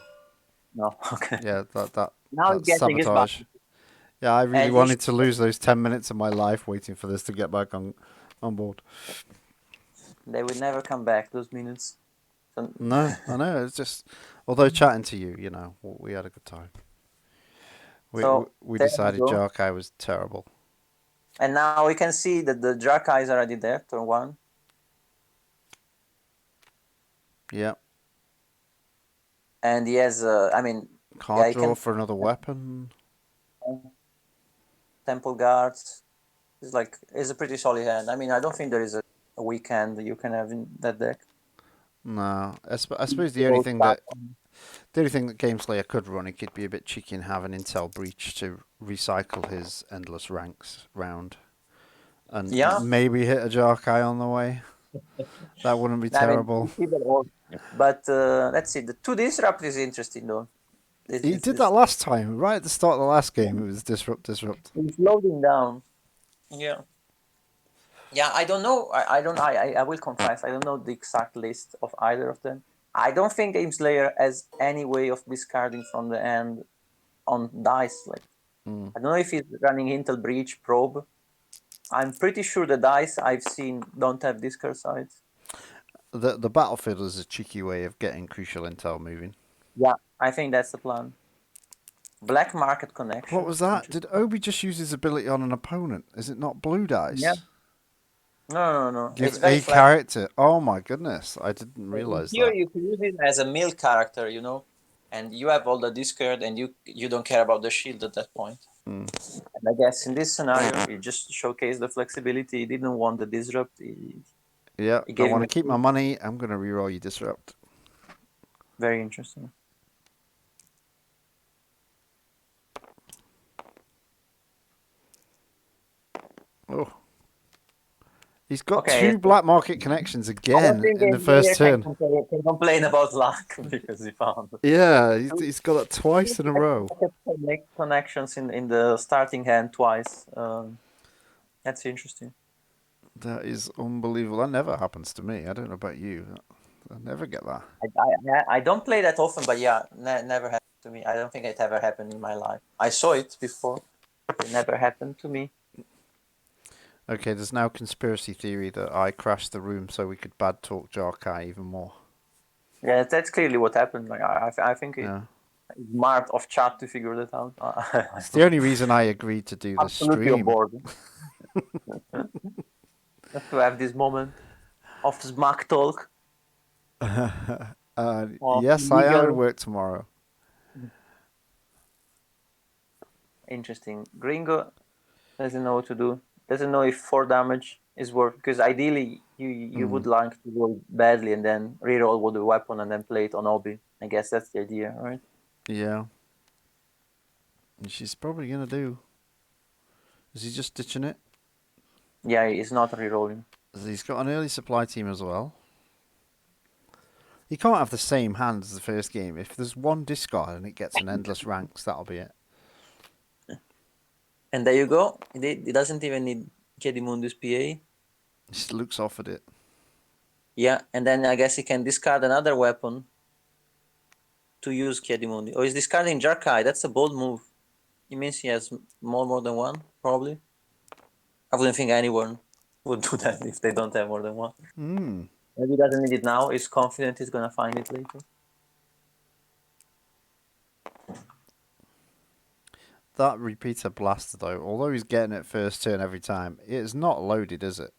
No, okay. Yeah, that Now that's he's getting his back. sabotage. Yeah, I really And wanted to lose those 10 minutes of my life waiting for this to get back on board. They will never come back, those minutes. So, No, I know. It's just, although chatting to you, we had a good time. We So, we there you decided go. Jarkai was terrible. and now we can see that the Jarkai is already there, turn 1. Yeah, And he has, can't he draw can- for another weapon. Temple Guards. It's a pretty solid hand. I mean, I don't think there is a weak hand that you can have in that deck. No, I suppose the only thing that Gameslayer could run, it could be a bit cheeky and have an Intel breach to recycle his endless ranks round, and Yeah. maybe hit a Jarkai on the way. That wouldn't be terrible. But let's see. The 2 disrupt is interesting though. He did that last time, right at the start of the last game. It was disrupt. It's loading down. Yeah. Yeah, I don't know. I will confess, I don't know the exact list of either of them. I don't think Gameslayer has any way of discarding from the end on dice. I don't know if he's running Intel Breach Probe. I'm pretty sure the dice I've seen don't have discard sides. The battlefield is a cheeky way of getting crucial intel moving. Yeah, I think that's the plan. Black market connection. What was that? Did Obi just use his ability on an opponent? Is it not blue dice? Yeah. No. Give It's very a flat. character. Oh my goodness, I didn't realize Here that. you can use it as a mill character, and you have all the discard, and you don't care about the shield at that point. And I guess in this scenario, he just showcased the flexibility. He didn't want the disrupt. Yeah, He I gave want him to keep my money. I'm going to reroll you disrupt. Very interesting. Oh. He's got Okay. 2 black market connections I don't again think in the Gameslayer first turn. can complain about luck because he found Yeah, he's got that twice in a row. connections in the starting hand twice. That's interesting. That is unbelievable. That never happens to me. I don't know about you. I never get that. I don't play that often, but yeah, never happened to me. I don't think it ever happened in my life. I saw it before. It never happened to me. Okay, there's now conspiracy theory that I crashed the room so we could bad talk Jarkai even more. Yeah, that's clearly what happened. I think it's smart of chat to figure that out. It's the only reason I agreed to do this Absolutely on stream. board. Just to have this moment of smack talk. Yes, I am at work tomorrow. Interesting. Gringo doesn't know what to do. Doesn't know if 4 damage is worth, because ideally you would like to roll badly and then reroll with the weapon and then play it on Obi. I guess that's the idea, right? Yeah. And she's probably going to do. Is he just ditching it? Yeah, he's not rerolling. He's got an early supply team as well. He can't have the same hand as the first game. If there's 1 discard and it gets an endless ranks, that'll be it. And there you go. He doesn't even need Mundi's PA. He just looks off at it. Yeah, and then I guess he can discard another weapon to use Mundi. Or he's discarding Jarkai. That's a bold move. It means he has more than 1, probably. I wouldn't think anyone would do that if they don't have more than 1. Maybe he doesn't need it now. He's confident he's gonna find it later. That repeater blaster, though, although he's getting it first turn every time, it's not loaded, is it?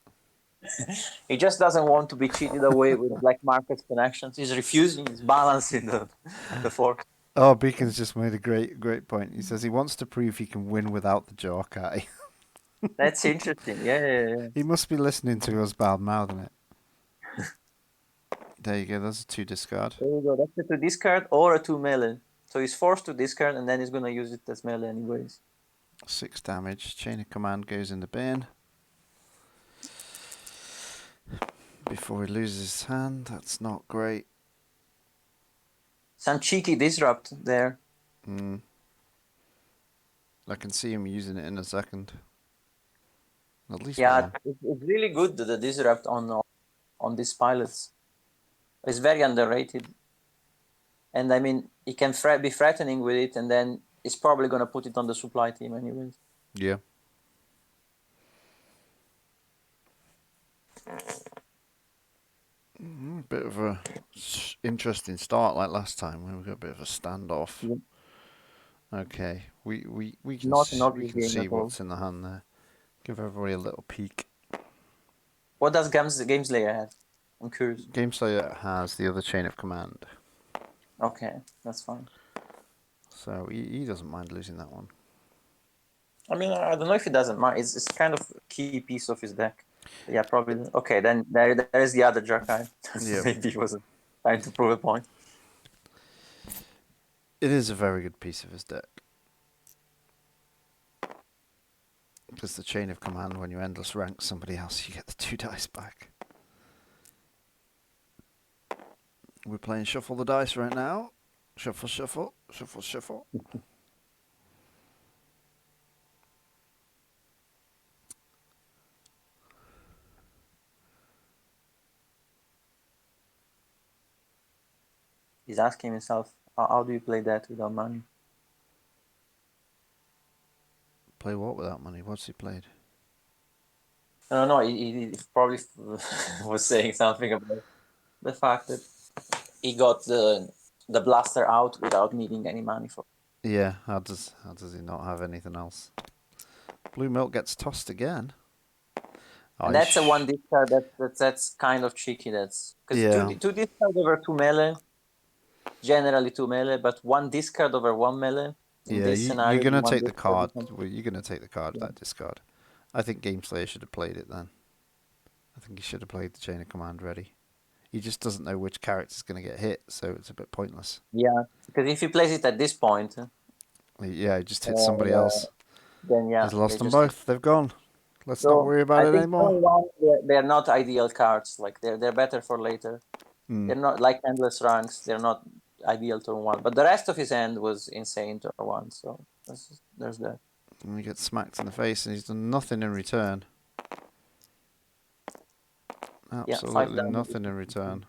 He just doesn't want to be cheated away with black market connections. He's refusing. He's balancing the fork. Oh, Beacon's just made a great point. He says he wants to prove he can win without the Jorkai. That's interesting. Yeah. He must be listening to us bad mouthing it. There you go. That's a 2 discard. There you go. That's a 2 discard or a 2 melee. So he's forced to discard, and then he's gonna use it as melee anyways. 6 damage. Chain of command goes in the bin. Before he loses his hand. That's not great. Some cheeky disrupt there. I can see him using it in a second. At least Yeah, one. it's really good, the disrupt on these pilots. It's very underrated. And I mean, he can be threatening with it, and then he's probably going to put it on the supply team anyways. Yeah. Bit of a interesting start like last time when we got a bit of a standoff. Yeah. Okay, we can Not an obvious we can game see at all. what's in the hand there. Give everybody a little peek. What does Gameslayer have? I'm curious. Gameslayer has the other chain of command, Okay, that's fine. so he doesn't mind losing that one. I mean, I don't know if he doesn't mind. It's kind of a key piece of his deck. Yeah, probably. Okay, then there is the other Jarkai. Yeah. Maybe he wasn't trying to prove a point. It is a very good piece of his deck. Because the chain of command, when you endless rank somebody else, you get the 2 dice back. We're playing shuffle the dice right now. Shuffle, shuffle, shuffle, shuffle. He's asking himself, how do you play that without money? Play what without money? What's he played? I don't know. He probably was saying something about the fact that he got the blaster out without needing any money for. Yeah, how does he not have anything else? Blue milk gets tossed again. And that's a 1 discard. That's kind of tricky. That's because Yeah. 2 discard over 2 melee, generally 2 melee, but 1 discard over 1 melee. In Yeah, this scenario, you're gonna one take the discard card. becomes- Well, you're gonna take the card. Yeah. That discard. I think Gameslayer should have played it then. I think he should have played the chain of command ready. He just doesn't know which character's gonna get hit, so it's a bit pointless. Yeah, because if he plays it at this point, Yeah, he just hit somebody else. then yeah, He's lost they them just- both. They've gone. Let's So, not worry about I it think anymore. turn one, they're not ideal cards. Like they're better for later. They're not like endless ranks. They're not ideal turn 1. But the rest of his hand was insane turn 1. So there's that. And he gets smacked in the face, and he's done nothing in return. Absolutely damage. nothing in return.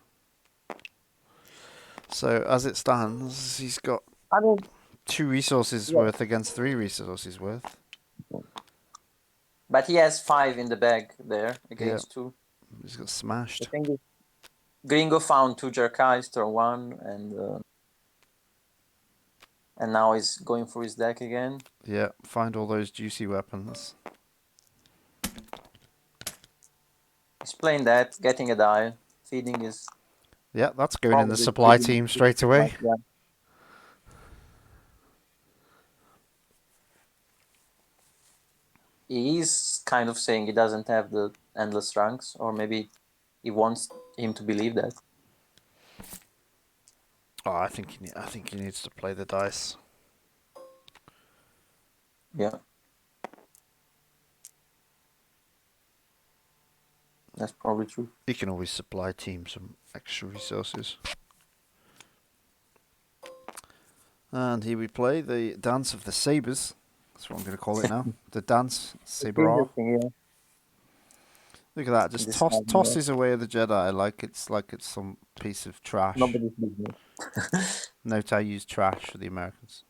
So as it stands, he's got I mean, 2 resources Yeah. worth against 3 resources worth. but he has 5 in the bag there against 2. He's got I smashed. think Gringo found 2 Jarkais turn 1, and now he's going through his deck again. Yeah, find all those juicy weapons. He's playing that, getting a die, feeding his. Yeah, that's going in the Probably supply feeding team his- straight away. Yeah. He is kind of saying he doesn't have the endless ranks, or maybe he wants him to believe that. Oh, I think he needs to play the dice. Yeah. That's probably true. He can always supply team some extra resources. And here we play the Dance of the Sabres. That's what I'm going to call it now. The Dance Sabre. Interesting, yeah. Look at that! Just This one, tosses away the Jedi like it's some piece of trash. Nobody's business. Note I use trash for the Americans.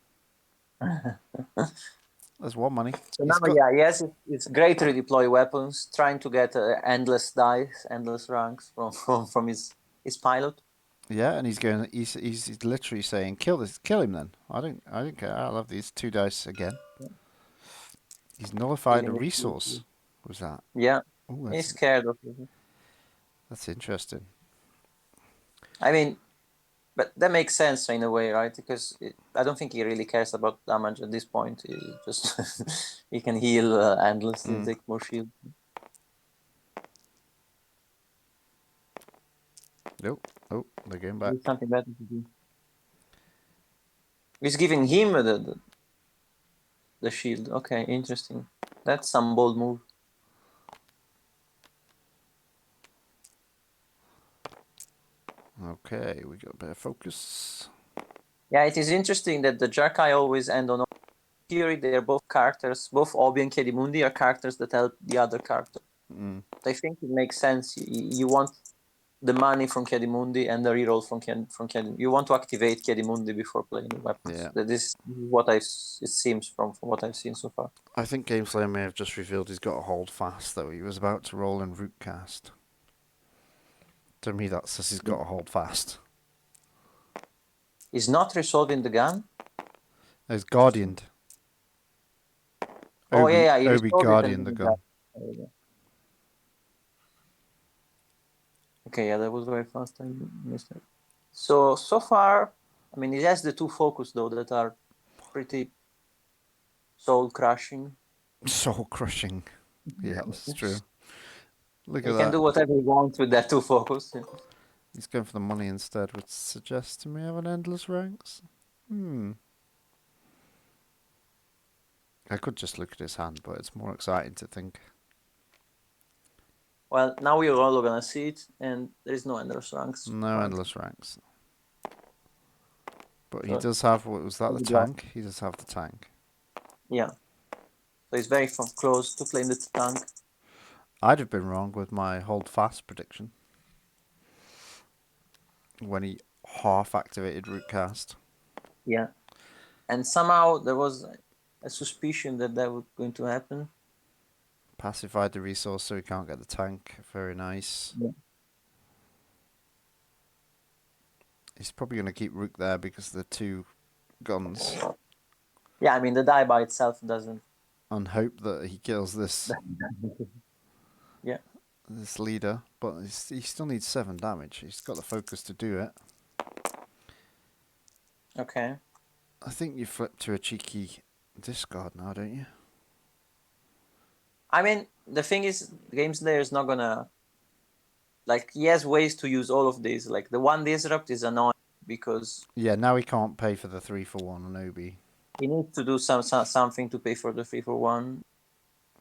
There's one money. So He's now, got- yeah, yes, it's great to redeploy weapons, trying to get endless dice, endless ranks from his pilot. Yeah, and he's going. He's literally saying, "Kill him." Then I don't care. I love these 2 dice again. He's nullified a Killing it. resource. Was that? Yeah, Oh, he's scared of it. that's interesting. I mean, but that makes sense in a way, right? Because I don't think he really cares about damage at this point. He just he can heal endlessly, take more shield. Nope. Oh, they're going back. There's something better to do. He's giving him the shield. Okay, interesting. That's some bold move. Okay, we got a bit of focus. Yeah, it is interesting that the Jarkai always end on theory. They are both characters. Both Obi and Mundi are characters that help the other character. I think it makes sense. You want the money from Mundi and the reroll from Kedi. You want to activate Mundi before playing the weapons. Yeah. This is what it seems from what I've seen so far. I think Gameslayer may have just revealed he's got to hold fast, though. He was about to roll in Rook Kast. To me, that says he's got to hold fast. He's not resolving the gun. He's guardianed. Oh yeah, he Obi resolved it guardian and the then gun. There we go. Okay, yeah, that was very fast. I missed it. So far, I mean, it has the 2 focus though that are pretty soul crushing. Soul crushing. Yeah, that's true. Look at You can that. do whatever you want with that 2 focus. Yeah. He's going for the money instead, which suggests to me have an endless ranks. I could just look at his hand, but it's more exciting to think. Well, now we're all gonna see it, and there is no endless ranks. No endless ranks. But he So- does have, what was that, the Yeah. tank? He does have the tank. Yeah. So he's very close to playing the tank. I'd have been wrong with my hold fast prediction. When he half activated Root Cast. Yeah. And somehow there was a suspicion that was going to happen. Pacified the resource so he can't get the tank. Very nice. Yeah. He's probably going to keep Rook there because of the 2 guns. Yeah, I mean, the die by itself doesn't. And hope that he kills this Yeah. this leader. But he still needs 7 damage. He's got the focus to do it. Okay. I think you flip to a cheeky discard now, don't you? I mean, the thing is, Gameslayer is not gonna. Like, he has ways to use all of these. Like, the 1 disrupt is annoying because Yeah, now he can't pay for the 3-for-1 on Obi. he needs to do something to pay for the 3-for-1.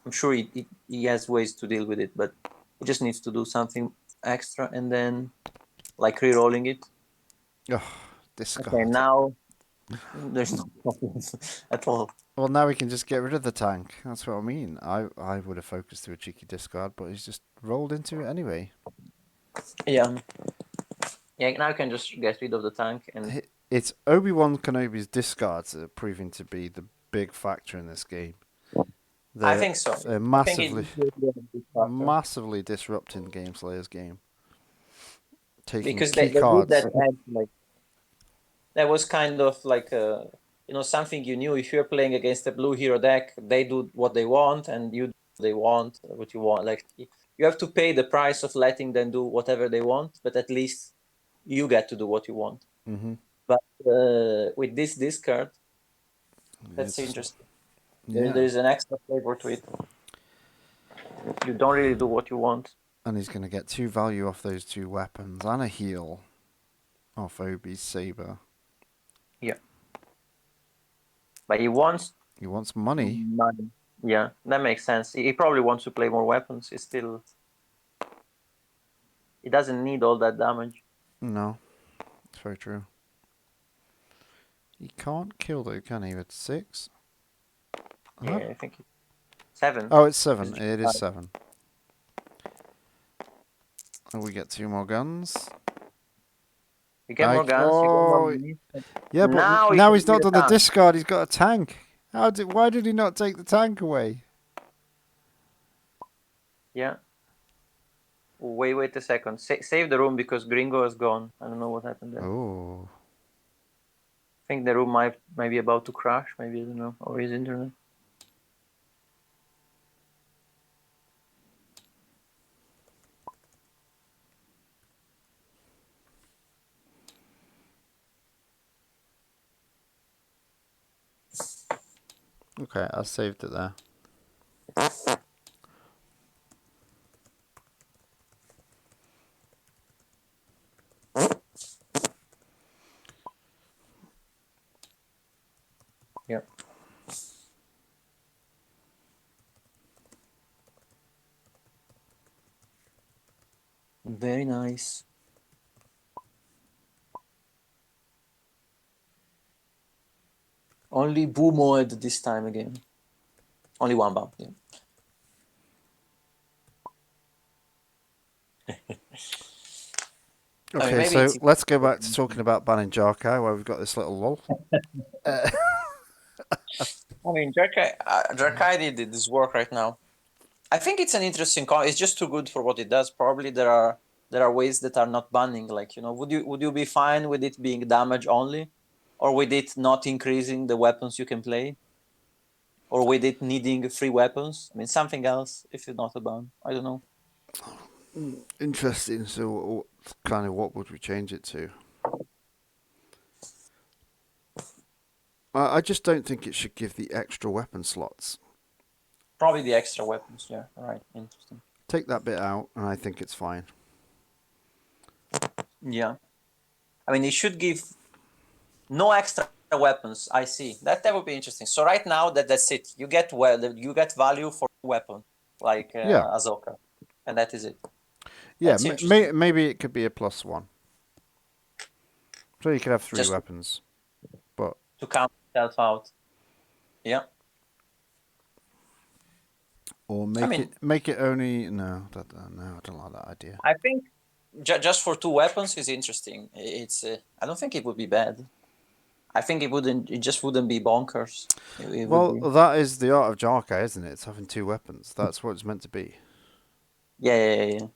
I'm sure he has ways to deal with it, but he just needs to do something extra and then, like, re-rolling it. Oh, discard. Okay, now there's no problem at all. Well, now we can just get rid of the tank. That's what I mean. I would have focused to a cheeky discard, but he's just rolled into it anyway. Yeah. Yeah, now you can just get rid of the tank and It's Obi-Wan Kenobi's discards that are proving to be the big factor in this game. I think so. They're I think massively disrupting Gameslayer's game. Taking because key they cards. did that had, like, that was kind of like something you knew. If you're playing against a blue hero deck, they do what they want and you do what you want. Like, you have to pay the price of letting them do whatever they want, but at least you get to do what you want. Mm-hmm. But with this discard, that's interesting. There's an extra flavor to it. You don't really do what you want. And he's going to get 2 value off those 2 weapons and a heal off Obi's saber. Yeah. But he wants money. money. Yeah, that makes sense. He probably wants to play more weapons. He doesn't need all that damage. No, it's very true. He can't kill though, can he? With 6? Yeah, I think 7. Oh, it's 7. It is 7. And we get 2 more guns. You get more guns. You get more money. Yeah, but now he's not done the discard. He's got a tank. Why did he not take the tank away? Yeah. Wait a second. Save the room because Gringo is gone. I don't know what happened there. Oh. I think the room might be about to crash. Maybe, I don't know. Or his internet. Okay, I saved it there. Yeah. Very nice. Only boo mode this time again. Only one bump. Yeah. Okay, maybe so it's- let's go back to talking about banning Jarkai, where we've got this little lull. Jarkai did this work right now. I think it's an interesting call. It's just too good for what it does. Probably there are ways that are not banning. Like, would you be fine with it being damage only, or with it not increasing the weapons you can play, or with it needing free weapons? I mean, something else if it's not a ban. I don't know. Interesting. So, what would we change it to? I just don't think it should give the extra weapon slots. Probably the extra weapons. Yeah, right. Interesting. Take that bit out, and I think it's fine. Yeah, I mean, it should give no extra weapons. I see that would be interesting. So right now that's it. You get value for weapon like Yeah. Ahsoka, and that is it. Yeah, That's interesting. maybe it could be a +1. So you could have 3 Just weapons, but to count itself out. Yeah. or make it only no. I don't like that idea. I think just for 2 weapons is interesting. It's I don't think it would be bad. I think it just wouldn't be bonkers. It would be. That is the art of Jarkai, isn't it? It's having 2 weapons. That's what it's meant to be. Yeah.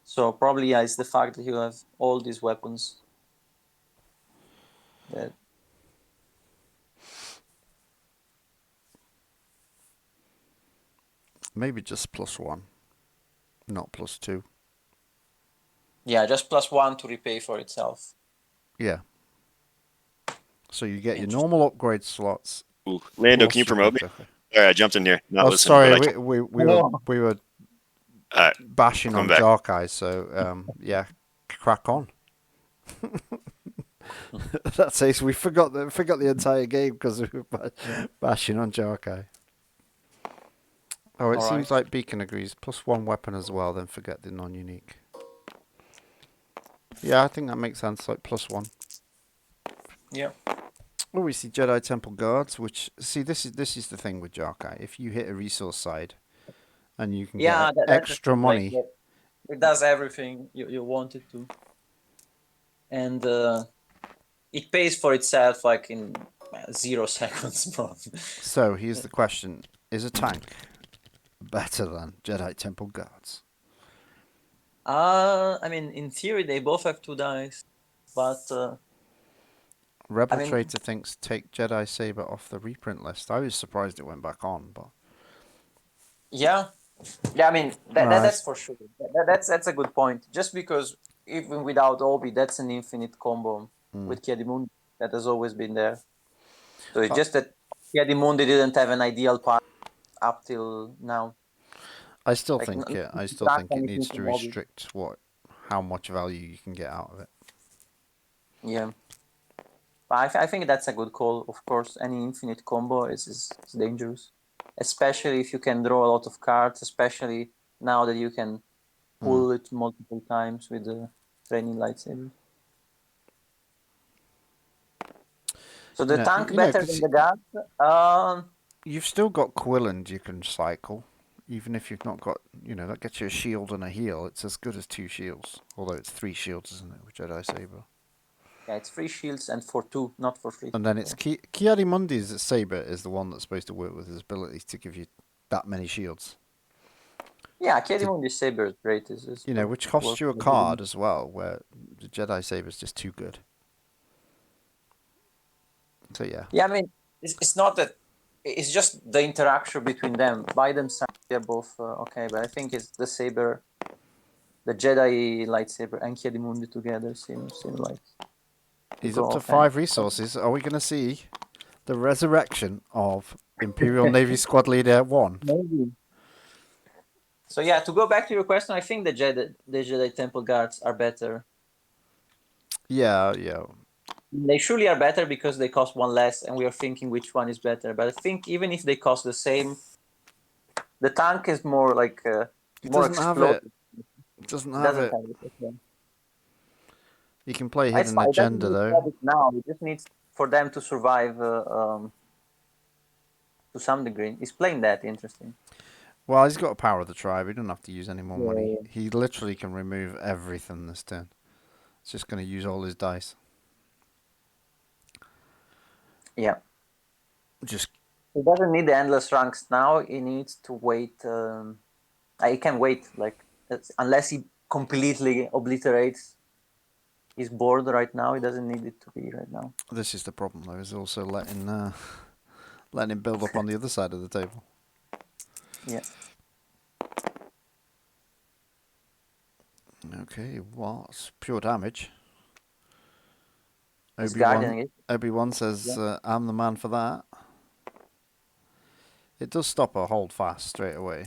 So probably it's the fact that you have all these weapons. That Maybe just +1, not +2. Yeah, just +1 to repay for itself. Yeah. So you get your normal upgrade slots. Ooh, Lando, plus can you your promote me? Jarkai. All right, I jumped in here. Not Oh, listening, sorry, but I we were all right, bashing on come back. Jarkai, so yeah, crack on. That says we forgot the entire game because we were bashing on Jarkai. Oh, it All seems right. like Beacon agrees. +1 weapon as well, then forget the non-unique. Yeah, I think that makes sense, like +1. Yeah. Oh, we see Jedi Temple Guards, which, see, this is the thing with Jarkai. If you hit a resource side and you can Yeah, get extra money. Like, it does everything you want it to. And it pays for itself like in 0 seconds, probably. So here's the question: is a tank better than Jedi Temple Guards? I mean, in theory, they both have 2 dice, but Rebel I mean- Trader thinks take Jedi Saber off the reprint list. I was surprised it went back on, but yeah, I mean Right. that's for sure. That's a good point. Just because even without Obi, that's an infinite combo with Mundi that has always been there. So it's just that Mundi didn't have an ideal part up till now. I still Like, think n- I still not think it anything needs to from Obi. restrict how much value you can get out of it. Yeah, but I think that's a good call. Of course, any infinite combo is dangerous, especially if you can draw a lot of cards. Especially now that you can pull it multiple times with the training lightsaber. So the tank better 'cause than the guard. you've still got Quilland you can cycle, even if you've not got, that gets you a shield and a heal. It's as good as 2 shields, although it's 3 shields, isn't it, with Jedi Saber? Yeah, it's 3 shields and for 2, not for 3. And then it's Mundi's saber is the one that's supposed to work with his ability to give you that many shields. Yeah, Mundi's saber is great. Is which costs you a card as well, where the Jedi saber is just too good. So yeah. Yeah, I mean, it's not that. It's just the interaction between them. By themselves, they're both okay, but I think it's the saber, the Jedi lightsaber, and Mundi together seem like. He's up to 5 resources. Are we going to see the resurrection of Imperial Navy Squad Leader 1? Maybe. So yeah, to go back to your question, I think the Jedi Temple Guards are better. Yeah. They surely are better because they cost 1 less, and we are thinking which one is better. But I think even if they cost the same, the tank is more like more explosive. It doesn't have it. Okay. You can play Hidden Agenda though. Now it just needs for them to survive to some degree. He's playing that interesting. Well, he's got a power of the tribe. He doesn't have to use any more money. He literally can remove everything this turn. It's just going to use all his dice. Yeah. Just. He doesn't need the endless ranks now. He needs to wait. He can wait, unless he completely obliterates his board right now. He doesn't need it to be right now. This is the problem, though. Is also letting him build up on the other side of the table. Yeah. Okay, what's pure damage? Obi-Wan says, I'm the man for that. It does stop a hold fast straight away.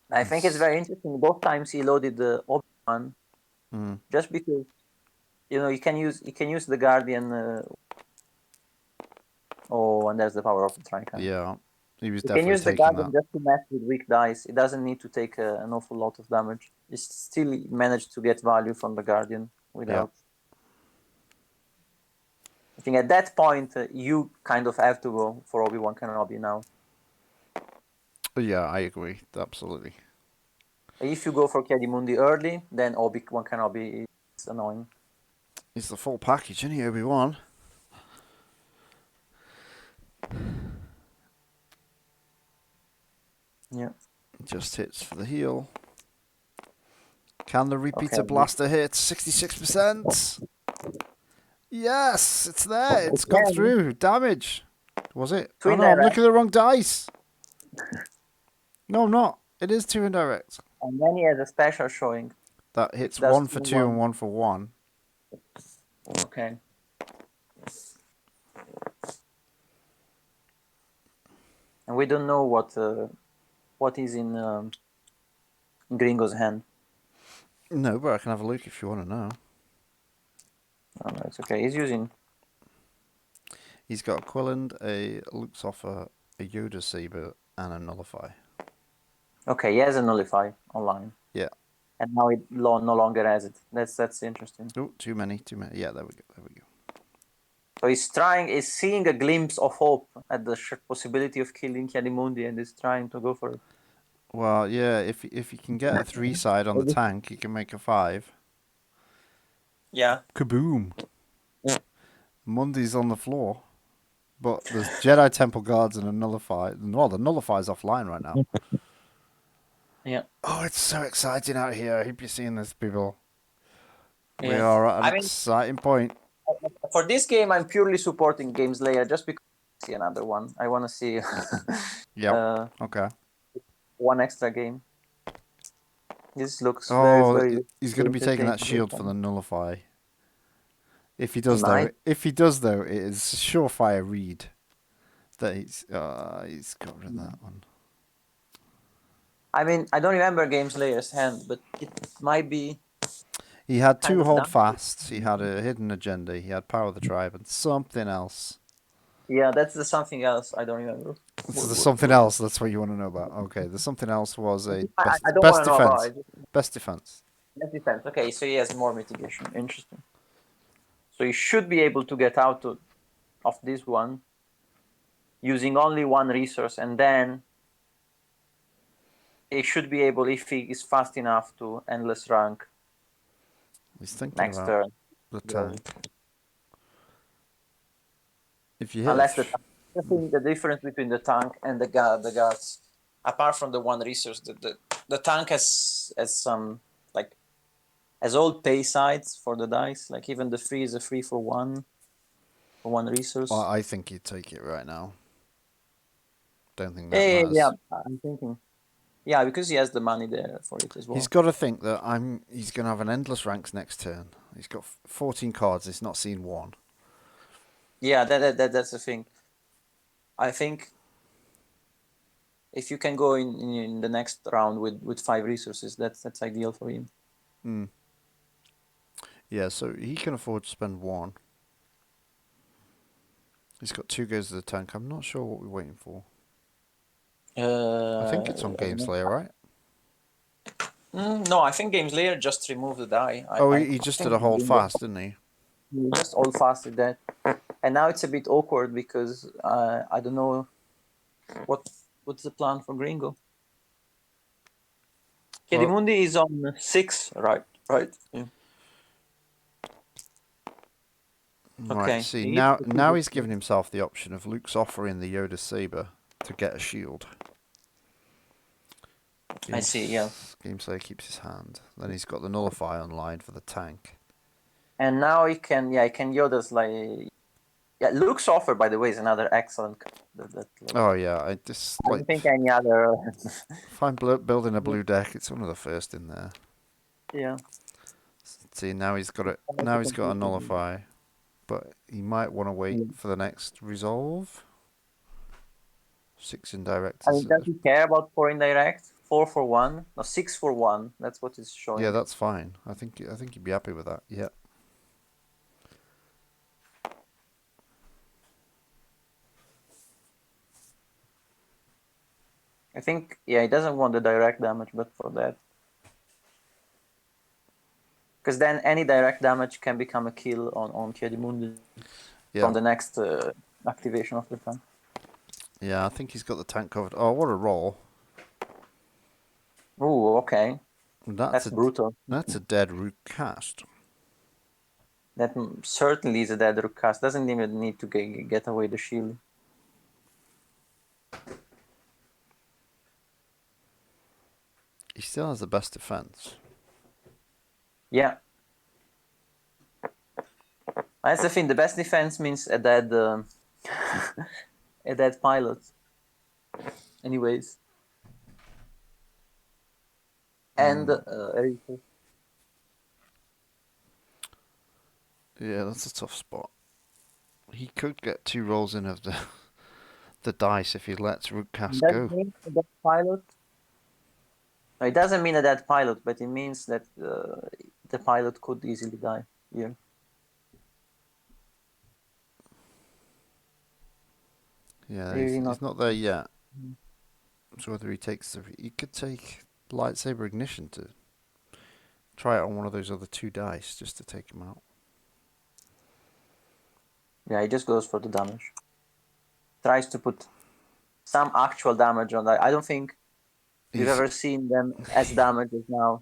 I think it's very interesting. Both times he loaded the Obi-Wan, just because you can use the Guardian. And there's the power of the Tricon. Yeah, he was you definitely can use the taking Guardian that. just to mess with weak dice. It doesn't need to take an awful lot of damage. He still managed to get value from the Guardian without. Yeah. I think at that point you kind of have to go for Obi-Wan Kenobi now. Yeah, I agree. Absolutely. If you go for Mundi early, then Obi-Wan Kenobi is annoying. He's the full package, isn't he, Obi-Wan? Yeah. Just hits for the heal. Can the repeater blaster hit? 66%. Yes, it's there. It's gone through. Damage. Was it? Oh no, I'm looking at the wrong dice. No, I'm not. It is 2 indirect. And then he has a special showing. That hits 1 for 2 and 1 for 1. Okay. And we don't know what is in Gringo's hand. No, but I can have a look if you want to know. Oh, no, it's okay. He's got a Quilland, a Luxoffer, a Yoda Saber, and a Nullify. Okay, he has a Nullify online. Yeah. And now it no longer has it. That's interesting. Oh, too many. Yeah, there we go. So he's seeing a glimpse of hope at the possibility of killing Mundi, and is trying to go for it. Well, yeah, if he can get a 3-side on the tank, he can make a 5. Yeah. Kaboom. Yeah. Mundi's on the floor. But there's Jedi Temple Guards and a Nullify. Well, the Nullify's offline right now. Yeah. Oh, it's so exciting out here. I hope you're seeing this, people. Yeah. We are at an exciting point. For this game, I'm purely supporting Gameslayer just because I see another one. I want to see okay. one extra game. This looks very he's going to be taking that shield for the Nullify. If he does, though, it is surefire read that he's got rid of that one. I mean, I don't remember Gameslayer's hand, but it might be. He had 2 hold fasts. He had a hidden agenda. He had power of the tribe and something else. Yeah, that's the something else. I don't remember. So the something else. That's what you want to know about. Okay, the something else was a best defense. Best defense. Best defense. Okay, so he has more mitigation. Interesting. So he should be able to get out of this one using only 1 resource, and then he should be able, if he is fast enough, to endless rank. He's thinking next about turn. the Yeah. tank. If you hit Unless it, I think the difference between the tank and the guards, apart from the one resource, the tank has some like has all pay sides for the dice. Like even the free is a free for one resource. well, I think you'd take it right now. Don't think that Yeah, matters. yeah, I'm thinking. Yeah, because he has the money there for it as well. He's got to think that he's going to have an endless ranks next turn. He's got 14 cards. He's not seen one. Yeah, that's the thing. I think if you can go in the next round with 5 resources, that's ideal for him. Mm. Yeah, so he can afford to spend 1. He's got 2 goes to the tank. I'm not sure what we're waiting for. I think it's on Gameslayer, right? No, I think Gameslayer just removed the die. He just did a hold fast, didn't he? He just hold fast with that, and now it's a bit awkward because I don't know what's the plan for Gringo. Mundi is on 6, right? Yeah. Right, Okay. see, now he's given himself the option of Luke's offering the Yoda saber to get a shield. I see, yeah. Gameslayer keeps his hand. Then he's got the nullify online for the tank. And now he can Yoda's like... Yeah, Luke's offer, by the way, is another excellent card. Oh yeah, I don't think any other... if I'm building a blue deck, it's one of the first in there. Yeah. See, now he's got it. Now he's got a nullify, but he might want to wait for the next resolve. 6 indirect. I mean, does he care about 4 indirect? 4 for 1? No, 6 for 1. That's what it's showing. Yeah, that's fine. I think he'd be happy with that. Yeah. I think, he doesn't want the direct damage, but for that. Because then any direct damage can become a kill on Mundi from the next activation of the tank. Yeah, I think he's got the tank covered. Oh, what a roll. Ooh, okay. That's brutal. That's a dead Rook Kast. That certainly is a dead Rook Kast. Doesn't even need to get away the shield. He still has the best defense. Yeah. That's the thing. The best defense means a dead, a dead pilot. Anyways. And yeah, that's a tough spot. He could get 2 rolls in of the dice if he lets Rook Kast go. Mean a dead pilot? No, it doesn't mean a dead pilot, but it means that the pilot could easily die here. Yeah, he's not there yet. So whether he takes he could take Lightsaber Ignition to try it on one of those other 2 dice just to take him out. Yeah, he just goes for the damage. Tries to put some actual damage on that. I don't think you've ever seen them as damage as now.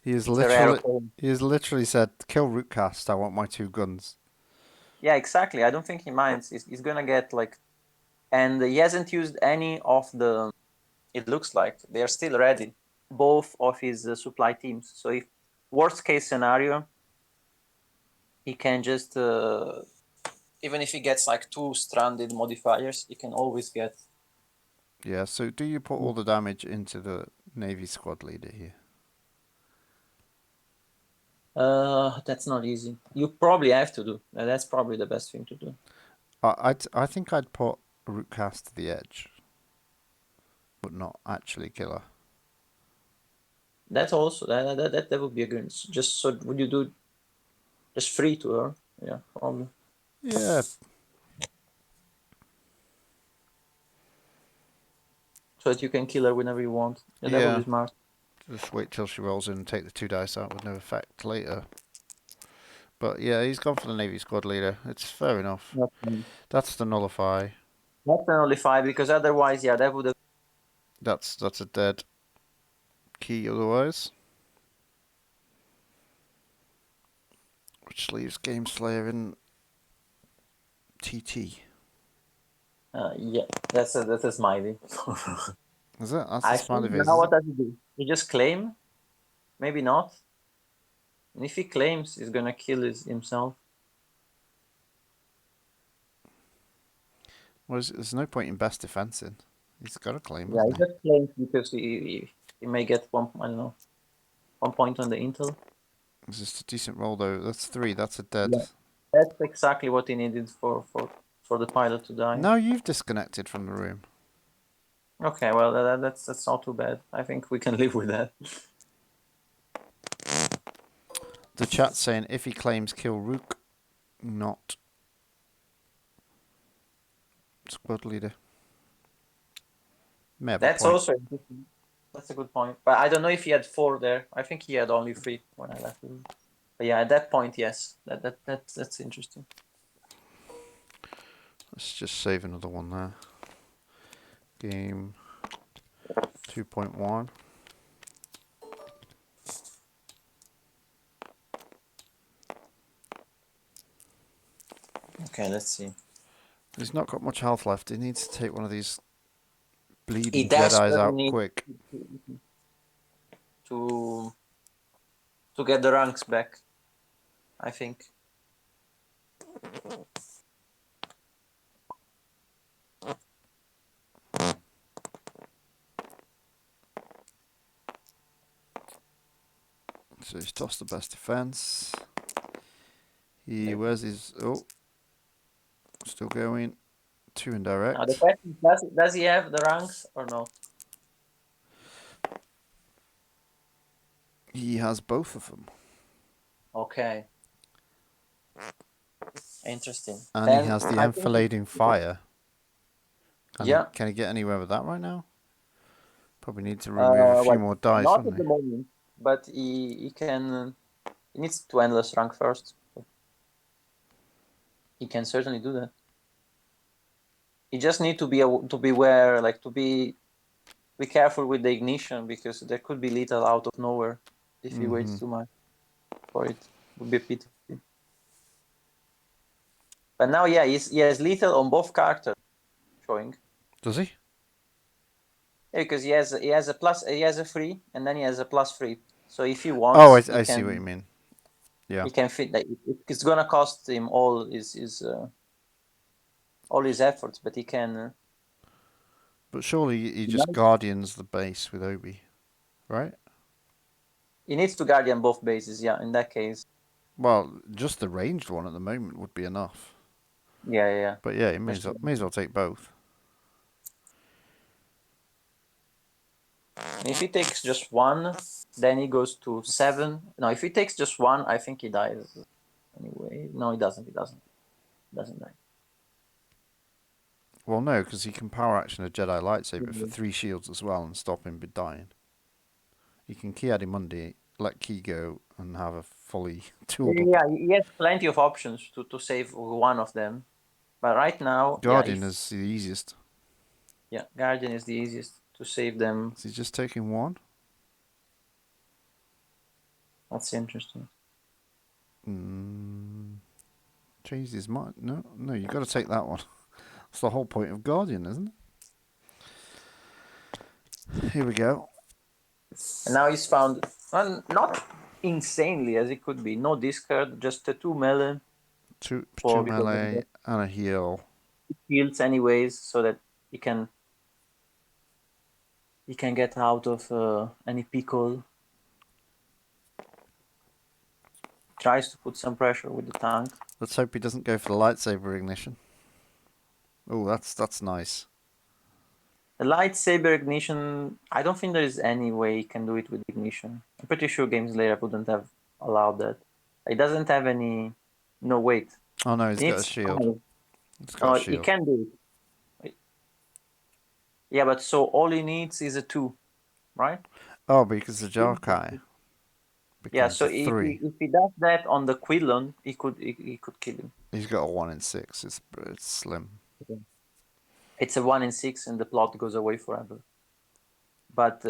He has literally said, "Kill Rook Kast. I want my 2 guns." Yeah, exactly. I don't think he minds. He's gonna get like, and he hasn't used any of the. It looks like they are still ready, both of his supply teams. So if worst case scenario, he can just even if he gets like 2 stranded modifiers, he can always get. Yeah. So do you put all the damage into the Navy squad leader here? That's not easy. You probably have to do. That's probably the best thing to do. I think I'd put Rook Kast to the edge, but not actually kill her. That's also that would be a good. Just so would you do just free to her? Yeah, probably. Yeah. So that you can kill her whenever you want. Yeah, that would be smart. Just wait till she rolls in and take the 2 dice out with no effect later. But yeah, he's gone for the Navy squad leader. It's fair enough. That's the nullify. That's the nullify because otherwise, yeah, that would have. That's a dead key otherwise. Which leaves Gameslayer in TT. Yeah, that's a smiley. Is it? That's I a smiley think face. now Is what it? does he do? He just claim? Maybe not. And if he claims, he's gonna kill himself. Well, there's no point in best defensing. He's got a claim, Yeah, he hasn't just claims because he may get one. I don't know, 1 point on the intel. he? It's just a decent roll though. That's 3. That's a dead. Yeah. That's exactly what he needed for the pilot to die. No, you've disconnected from the room. Okay, well that's not too bad. I think we can live with that. The chat's saying if he claims kill Rook, not squad leader. May have a That's point. also interesting. That's a good point. But I don't know if he had 4 there. I think he had only 3 when I left him. But yeah, at that point, yes, that's interesting. Let's just save another one there. Game 2.1. Okay, let's see. He's not got much health left. He needs to take one of these He bleeding desperately Jedis out needs quick. to get the ranks back, I think. So he's tossed the best defense. Where's his... Oh. Still going. 2 indirect. Now the question is, does he have the ranks or not? He has both of them. Okay. Interesting. And Then he has the I think enfilading fire. Yeah. Can he get anywhere with that right now? Probably need to remove a few Well, more dice, not at wouldn't the he? moment, but he can. He needs to endless rank first. He can certainly do that. He just need to be beware, like to be careful with the ignition because there could be lethal out of nowhere if he waits too much for it. Would be a pity. But now, yeah, he has lethal on both characters showing. Does he? Yeah, because he has a plus, he has a 3, and then he has a +3. So if he wants, Oh, he I can, see what you mean. Yeah. he can fit that. It's gonna cost him all his efforts, but he can. But surely he just guardians the base with Obi, right? He needs to guardian both bases. Yeah, in that case. Well, just the ranged one at the moment would be enough. Yeah. But yeah, he may as well take both. If he takes just 1, then he goes to 7. No, if he takes just 1, I think he dies anyway. No, he doesn't. He doesn't die. Well, no, because he can power action a Jedi lightsaber for 3 shields as well and stop him dying. He can Ki Mundi, let Ki go, and have a fully tooled up. Yeah, he has plenty of options to save one of them. But right now, Guardian is the easiest. Yeah, Guardian is the easiest to save them. Is he just taking 1? That's interesting. Changed his mind. No, you got to take that one. That's the whole point of Guardian, isn't it? Here we go. And now he's found, not insanely as it could be, no discard, just a 2 melee. 2 melee and a heal. Heals anyways, so that he can get out of any pickle. Tries to put some pressure with the tank. Let's hope he doesn't go for the lightsaber ignition. Oh, that's nice. The lightsaber ignition, I don't think there is any way he can do it with ignition. I'm pretty sure Gameslayer wouldn't have allowed that. He doesn't have any. No, wait. Oh no, he's got a shield. He's got a shield. He can do it. Yeah, but so all he needs is a 2, right? Oh, because the Jarkai. Yeah, so if he does that on the Quilon, he could kill him. He's got a 1 in 6. It's slim. Okay. It's a 1 in 6, and the plot goes away forever. But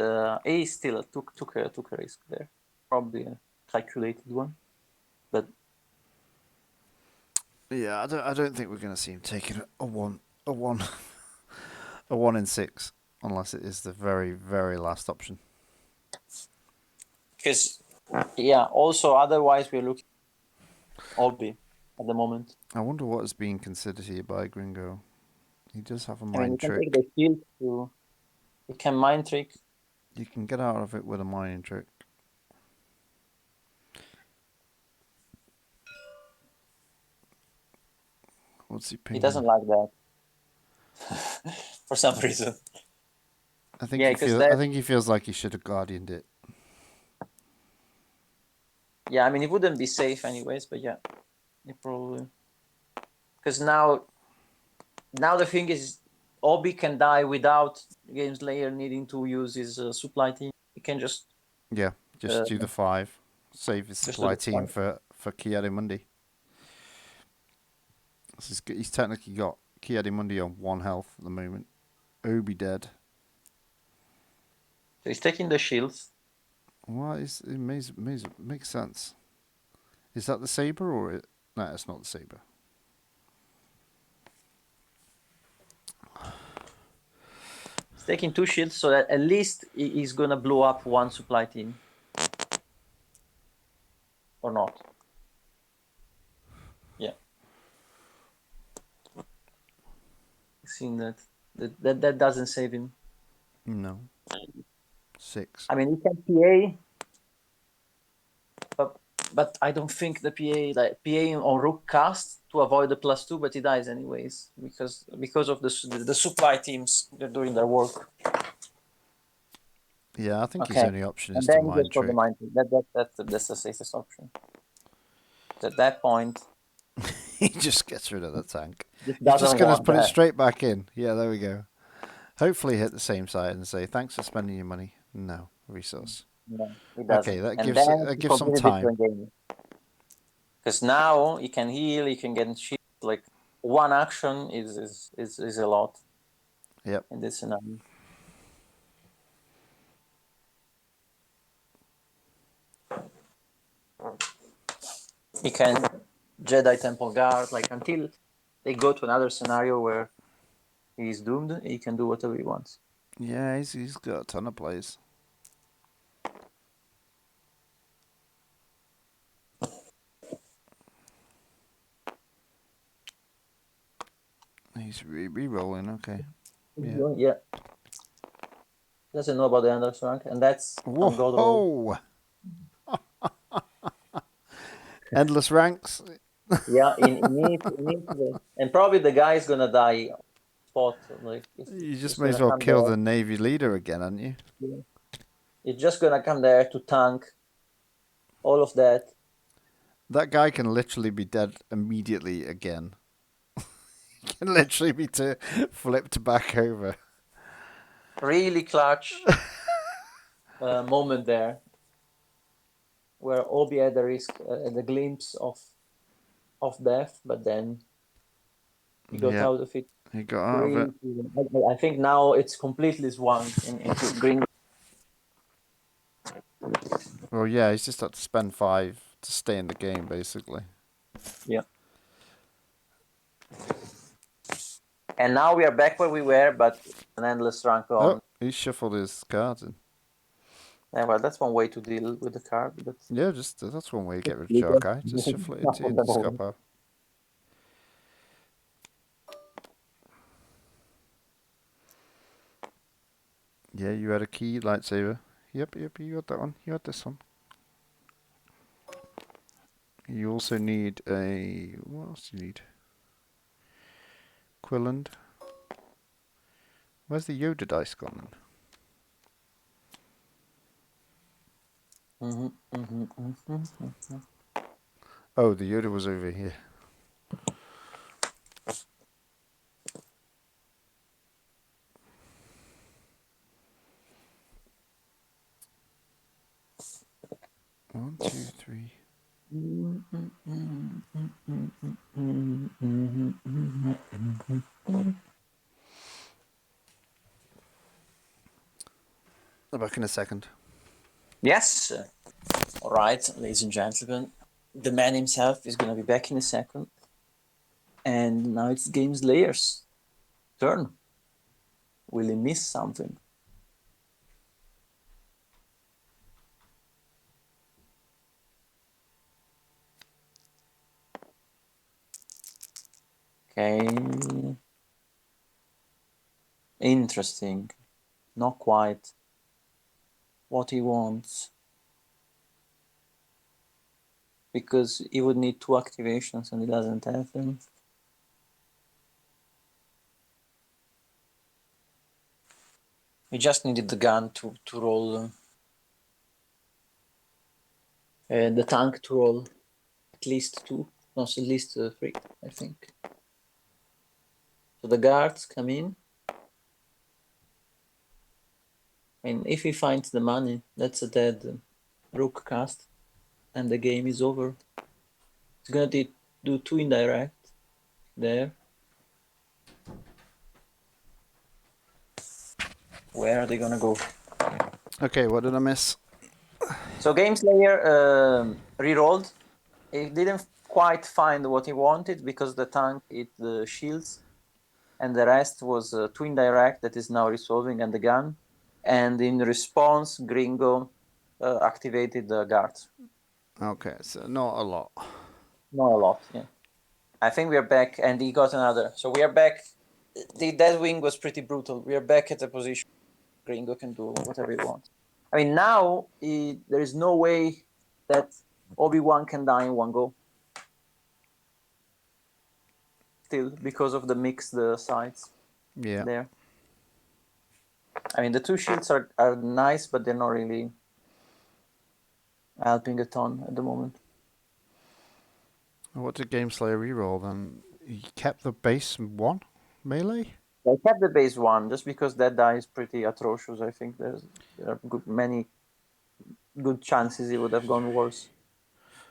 he still took a risk there, probably a calculated one. But Yeah, I don't think we're going to see him taking a 1 in 6 unless it is the very, very last option. Because, yeah, also otherwise we're looking Obi at the moment. I wonder what is being considered here by Gringo. He does have a I mean, mind you can trick. take the shield to... You can mind trick. You can get out of it with a mind trick. What's he He pinging? doesn't like that. For some reason. I think Yeah, he 'cause feels. that- I think he feels like he should have guardianed it. Yeah, I mean, it wouldn't be safe anyways, but yeah, it probably... Because now the thing is, Obi can die without Gameslayer needing to use his supply team. He can just... Yeah, just do the 5. Save his just do supply the team 5. for Mundi. He's technically got Mundi on 1 health at the moment. Obi dead. So he's taking the shields. Well, it makes sense. Is that the saber or it? No, it's not the saber. He's taking 2 shields, so that at least he's gonna blow up 1 supply team. Or not. Yeah. Seeing that doesn't save him. No. 6. I mean, he can PA, but I don't think the PA on Rook Kast to avoid the +2, but he dies anyways because of the supply teams. They're doing their work. Yeah, I think his Okay. only option And is to then he mind goes for the trick. mind trick. That's the safest option. At that point, He just gets rid of the tank. this He's just doesn't going to want put it that. straight back in. Yeah, there we go. Hopefully hit the same side and say, thanks for spending your money. No, resource. No, he doesn't. Okay, that And gives then that he gives some completely time. different game. Because now he can heal, he can get shield. Like one action is a lot. Yep. In this scenario. He can Jedi Temple Guard, like until they go to another scenario where he's doomed, he can do whatever he wants. Yeah, he's got a ton of plays. He's re-rolling, okay. Yeah. Doesn't know about the Endless rank, and that's Whoa! Endless ranks. Yeah, and probably the guy is gonna die spot. Like You just may as well kill the Navy leader again, aren't you? Yeah. He's just gonna come there to tank all of that. That guy can literally be dead immediately again. He can literally be flipped back over. Really clutch moment there, where Obi had the risk, the glimpse of death, but then he got out of it. He got out of it. I think now it's completely swung into green. Well, yeah, he's just had to spend 5 to stay in the game, basically. Yeah. And now we are back where we were, but an endless rank on. Oh, he shuffled his cards in. Yeah, well, that's one way to deal with the card. But yeah, that's one way to get rid of Jarkai. Just shuffle it into your discard pile. Yeah, you had a key lightsaber. Yep, you got that one. You had this one. You also need a... What else do you need? Quilland. Where's the Yoda dice gone then? Oh, the Yoda was over here. One, two, three. I'll be back in a second. yes. All right, ladies and gentlemen, the man himself is going to be back in a second. And now it's Gameslayer's turn. Will he miss something? Okay. Interesting. Not quite what he wants. Because he would need 2 activations and he doesn't have them. He just needed the gun to roll. The tank to roll at least 2. No, so at least 3, I think. So the guards come in. And if he finds the money, that's a dead Rook cast. And the game is over. He's gonna do 2 indirect there. Where are they gonna go? Okay, what did I miss? So Gameslayer rerolled. He didn't quite find what he wanted because the tank hit the shields, and the rest was 2 indirect that is now resolving and the gun. And in response, Gringo activated the guards. Okay, so not a lot. Not a lot, yeah. I think we are back, and he got another. So we are back. The dead wing was pretty brutal. We are back at the position. Gringo can do whatever he wants. I mean, now there is no way that Obi-Wan can die in one go. Still, because of the mixed sides there. I mean, the 2 shields are nice, but they're not really helping a ton at the moment. What did Gameslayer reroll then? He kept the base 1 melee? I kept the base 1 just because that die is pretty atrocious. I think there are many good chances it would have gone worse.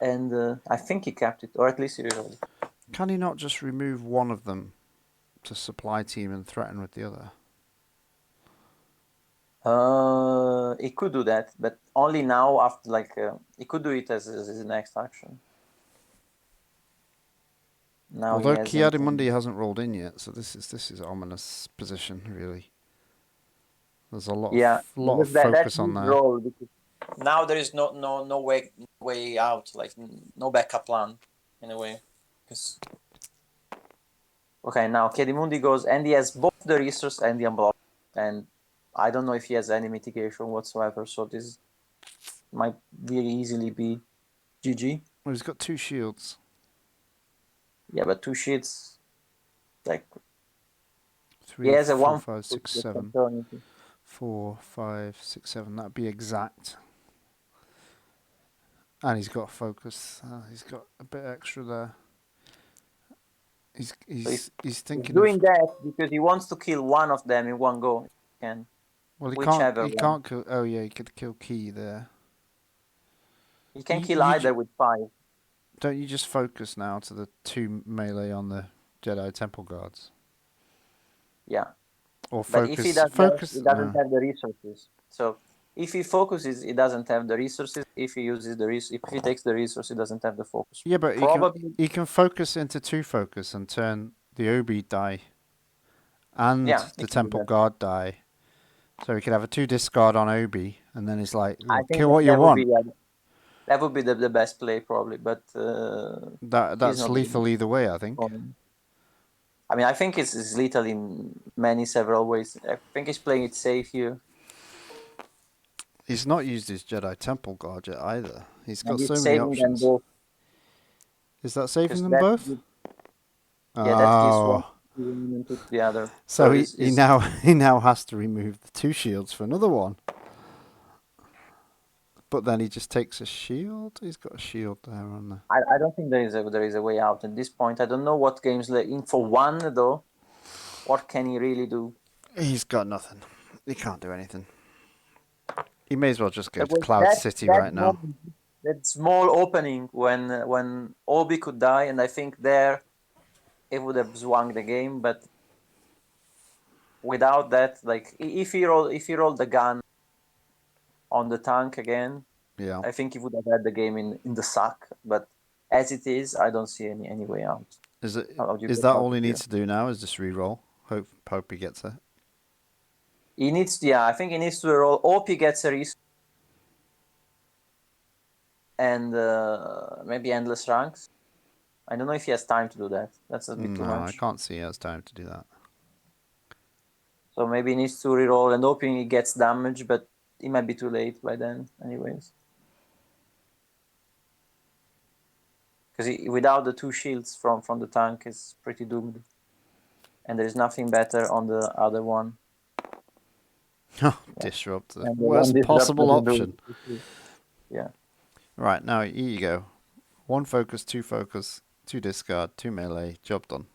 And I think he kept it, or at least he rerolled it. Can he not just remove one of them to supply team and threaten with the other? He could do that, but only now after he could do it as his next action. Now Although Mundi hasn't rolled in yet, so this is ominous position really. There's a lot of focus on that. Role because now there is no way out, like no backup plan in a way. Okay, now Mundi goes and he has both the resource and the unblock, and I don't know if he has any mitigation whatsoever. So this might very easily be GG. Well, he's got 2 shields. Yeah, but 2 shields, like 3, he has a 4, 1, 5, 6, 7. 4, 5, 6, 7. That'd be exact. And he's got focus. He's got a bit extra there. He's thinking. He's doing that because he wants to kill one of them in one go. Well, he can't kill. Oh yeah, he could kill Key there. He can kill either with 5. Don't you just focus now to the 2 melee on the Jedi Temple Guards? Yeah. Or but focus. If he does that, he doesn't have the resources. So if he focuses, he doesn't have the resources. If he uses if he takes the resource, he doesn't have the focus. Yeah, but he can focus into 2 focus and turn the Obi die and the Temple Guard die. So he could have a 2 discard on Obi, and then he's like, kill what you want. That would be the best play probably, but that's lethal either way, I think. I mean, I think it's lethal in several ways. I think he's playing it safe here. He's not used his Jedi Temple Guard yet either. He's got so many options. Is that saving them both? Yeah, that gives one into the other. So he now has to remove the 2 shields for another one. But then he just takes a shield. He's got a shield there on there. I don't think there is a way out at this point. I don't know what games in for 1 though. What can he really do? He's got nothing. He can't do anything. He may as well just go to Cloud City right now. That small opening when Obi could die, and I think there it would have swung the game. But without that, like if he rolled the gun on the tank again, I think he would have had the game in the sack. But as it is, I don't see any way out. Is it? How do you Is get that out all he of needs to do now? Is just re-roll? Hope he gets it. He needs, yeah, I think he needs to roll. Hope he gets a resource and maybe endless ranks. I don't know if he has time to do that. That's a bit too No, I much. can't see he has time to do that. So maybe he needs to reroll and hoping he gets damage, but it might be too late by then, anyways. Because without the 2 shields from the tank, is pretty doomed. And there's nothing better on the other one. Disrupt the And the worst one possible disrupt doesn't option. do it. Yeah. Right, now here you go. 1 focus, 2 focus, 2 discard, 2 melee, job done.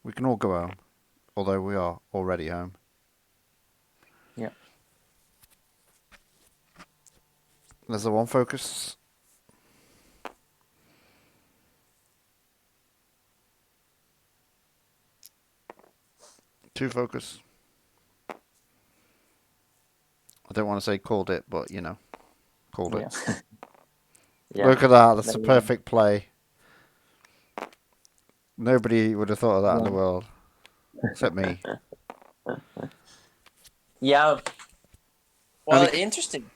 We can all go home, although we are already home. Yeah. There's a 1 focus. Two focus. I don't want to say called it, but you know, called it. Yeah. Look at that, that's a Maybe. perfect play. Nobody would have thought of that in the Yeah. world, except me. Yeah. Well, And interesting.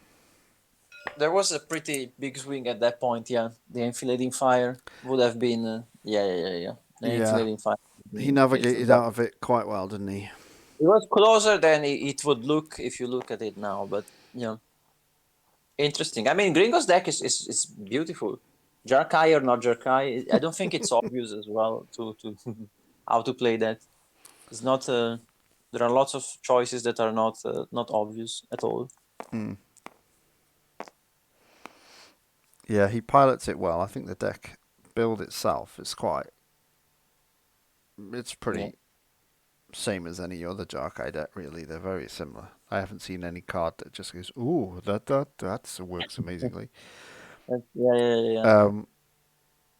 There was a pretty big swing at that point, yeah. The enfilading fire would have been, yeah. The Yeah. enfilading fire. He navigated out of it quite well, didn't he? It was closer than it would look if you look at it now, but yeah. Interesting. I mean, Gringo's deck is beautiful. Jarkai or not Jarkai, I don't think it's obvious as well to how to play that. It's not. There are lots of choices that are not obvious at all. Yeah, he pilots it well. I think the deck build itself is it's pretty same as any other Jarkai deck, really. They're very similar. I haven't seen any card that just goes, ooh, that works amazingly. Yeah.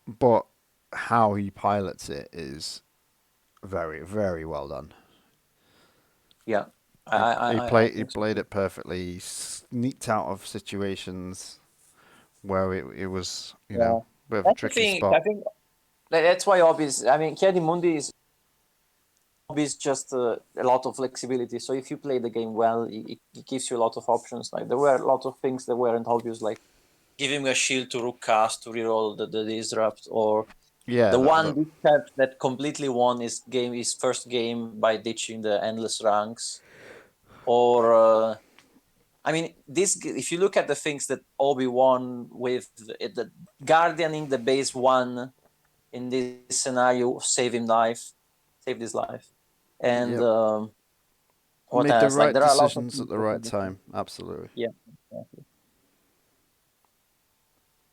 But how he pilots it is very, very well done. Yeah. He played it perfectly. He sneaked out of situations where it was, you know, a bit of a tricky spot. I think that's why Obi's. I mean, Mundi is just a lot of flexibility. So if you play the game well, it gives you a lot of options. Like there were a lot of things that weren't obvious, like giving a shield to Rook Kast to reroll the disrupt, or disrupt that completely won his first game by ditching the endless ranks, or I mean, if you look at the things that Obi-Wan with the guardianing the base 1 in this scenario saved his life, and what made else? the right there are a lot of decisions at the right time. Absolutely. Yeah, exactly.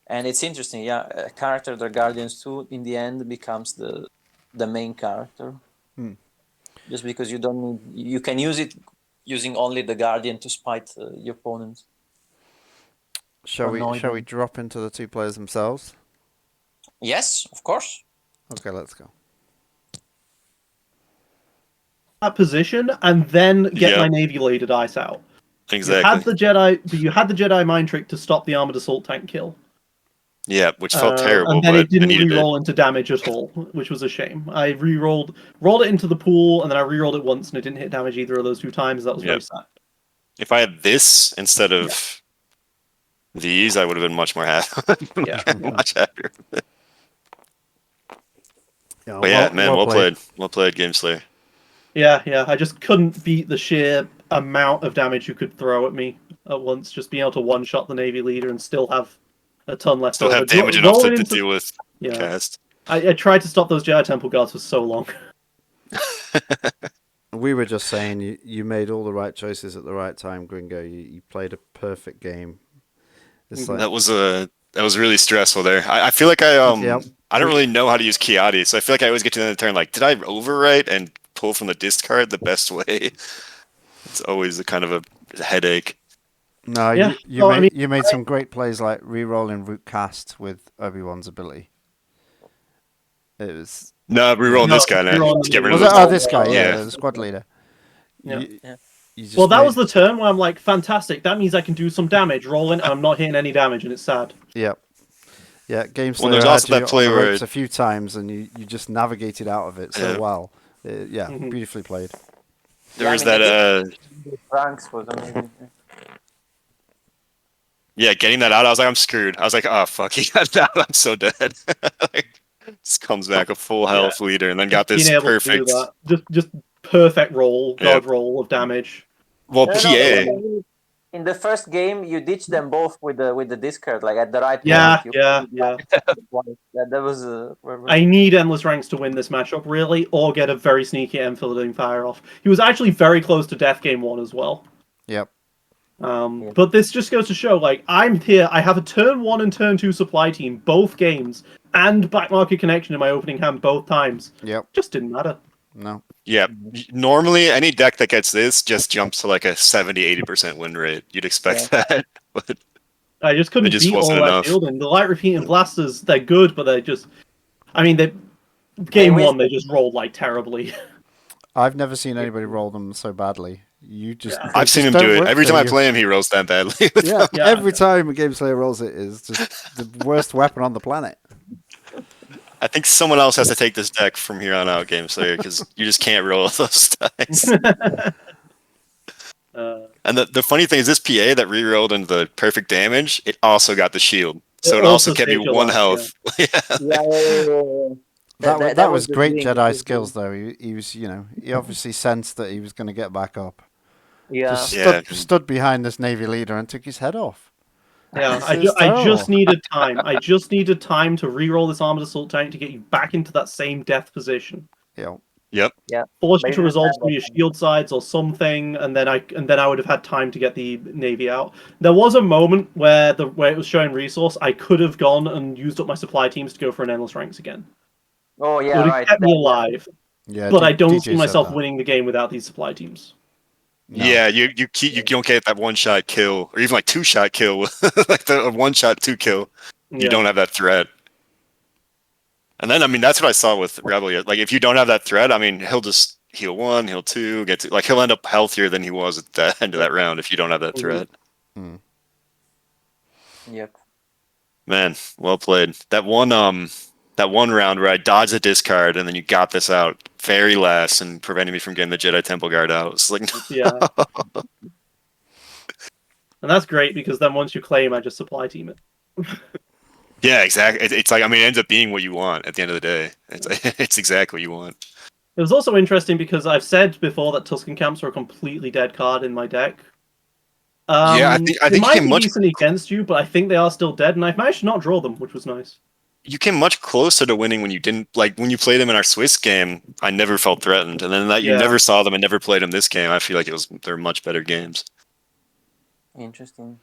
And it's interesting, yeah. A character that Guardians 2 in the end becomes the main character, just because you can use it using only the Guardian to spite your opponent. Shall we drop into the 2 players themselves? Yes, of course. Okay, let's go. That position and then get my Navy-laden dice out. Exactly. You had the Jedi mind trick to stop the armored assault tank kill. Yeah, which felt terrible. And then but it didn't I needed re-roll into damage at all, which was a shame. I rolled it into the pool, and then I re-rolled it once, and it didn't hit damage either of those 2 times. That was very sad. If I had this instead of these, I would have been much more happy. Much happier. Well played. Well played, Gameslayer. Yeah. I just couldn't beat the sheer amount of damage you could throw at me at once. Just being able to one-shot the Navy leader and still have a ton left Still over. have damage enough to deal with Kast. I tried to stop those Jedi Temple guards for so long. We were just saying you made all the right choices at the right time, Gringo. You played a perfect game. It's like, that was really stressful there. I feel like I don't really know how to use Kiadi, so I feel like I always get to the end of the turn like, did I overwrite and pull from the discard the best way? It's always a kind of a headache. No, you made some great plays like re-rolling Rook Kast with Obi-Wan's ability. It was re-rolling this guy now to get rid of this guy, the squad leader. That was the turn where I'm like, fantastic, that means I can do some damage, roll in, and I'm not hitting any damage, and it's sad. Yeah, Yeah, Well, Gameslayer there's had also you that play on the where ropes a few times, and you just navigated out of it so Yeah. well. Beautifully played. there was I mean, that. Ranks was amazing. Yeah, getting that out, I was like, I'm screwed. I was like, oh fuck, he got that. I'm so dead. Like, just comes back a full health leader, and then got Being this able to do perfect. that, just perfect roll, Yeah. god roll of damage. Well, No, PA. in the first game, you ditched them both with the discard, like at the right Yeah, moment. yeah. That was. I need Endless Ranks to win this matchup, really, or get a very sneaky enfilading fire off. He was actually very close to death game 1 as well. Yep. But this just goes to show, like, I'm here, I have a turn 1 and turn 2 supply team, both games, and Back Market Connection in my opening hand both times. Yep. Just didn't matter. No. Yeah, normally any deck that gets this just jumps to like a 70-80% win rate. You'd expect that, but I just couldn't It just beat all wasn't that enough. fielding. The light repeating blasters, they're good, but they're just... I mean, game 1, they just rolled, like, terribly. I've never seen anybody roll them so badly. You just Yeah. they I've seen just him don't do it. work Every for time I you. play him, he rolls that badly. Yeah, Yeah. every time a Gameslayer rolls it is just the worst weapon on the planet. I think someone else has to take this deck from here on out, Gameslayer, because you just can't roll those dice. And the funny thing is, this PA that rerolled into the perfect damage, it also got the shield. So it also kept me saved your 1 life, health. Yeah. That was the great thing. Jedi skills, though. He was, he obviously sensed that he was going to get back up. Yeah. Just Yeah. stood behind this Navy leader and took his head off. Yeah, This I is just terrible. needed time. I just needed time to re-roll this Armored Assault Tank to get you back into that same death position. Yeah. Yep. Force you to Maybe resolve that some of your shield sides or something, and then I would have had time to get the Navy out. There was a moment where it was showing resource. I could have gone and used up my supply teams to go for an Endless Ranks again. Oh It yeah, would have right. kept me alive, Yeah. but I don't DJ see said myself that. winning the game without these supply teams. No. Yeah, you don't get that 1-shot kill, or even like 2-shot kill, like the 1-shot 2 kill. You don't have that threat. And then, I mean, that's what I saw with Rebel. Like, if you don't have that threat, I mean, he'll just heal 1, heal 2, like he'll end up healthier than he was at the end of that round if you don't have that threat. Yep. Man, well played. That one round where I dodged the discard and then you got this out very last and prevented me from getting the Jedi Temple Guard out. It's like, Yeah. And that's great because then once you claim, I just supply team it. yeah, exactly. It's like, I mean, it ends up being what you want at the end of the day. It's exactly what you want. It was also interesting because I've said before that Tusken Camps are a completely dead card in my deck. Yeah, I think they you might came be much. decent against you, but I think they are still dead, and I've managed to not draw them, which was nice. You came much closer to winning when you didn't, like, when you played them in our Swiss game. I never felt threatened, and then that you Yeah. never saw them and never played them this game. I feel like they're much better games. Interesting.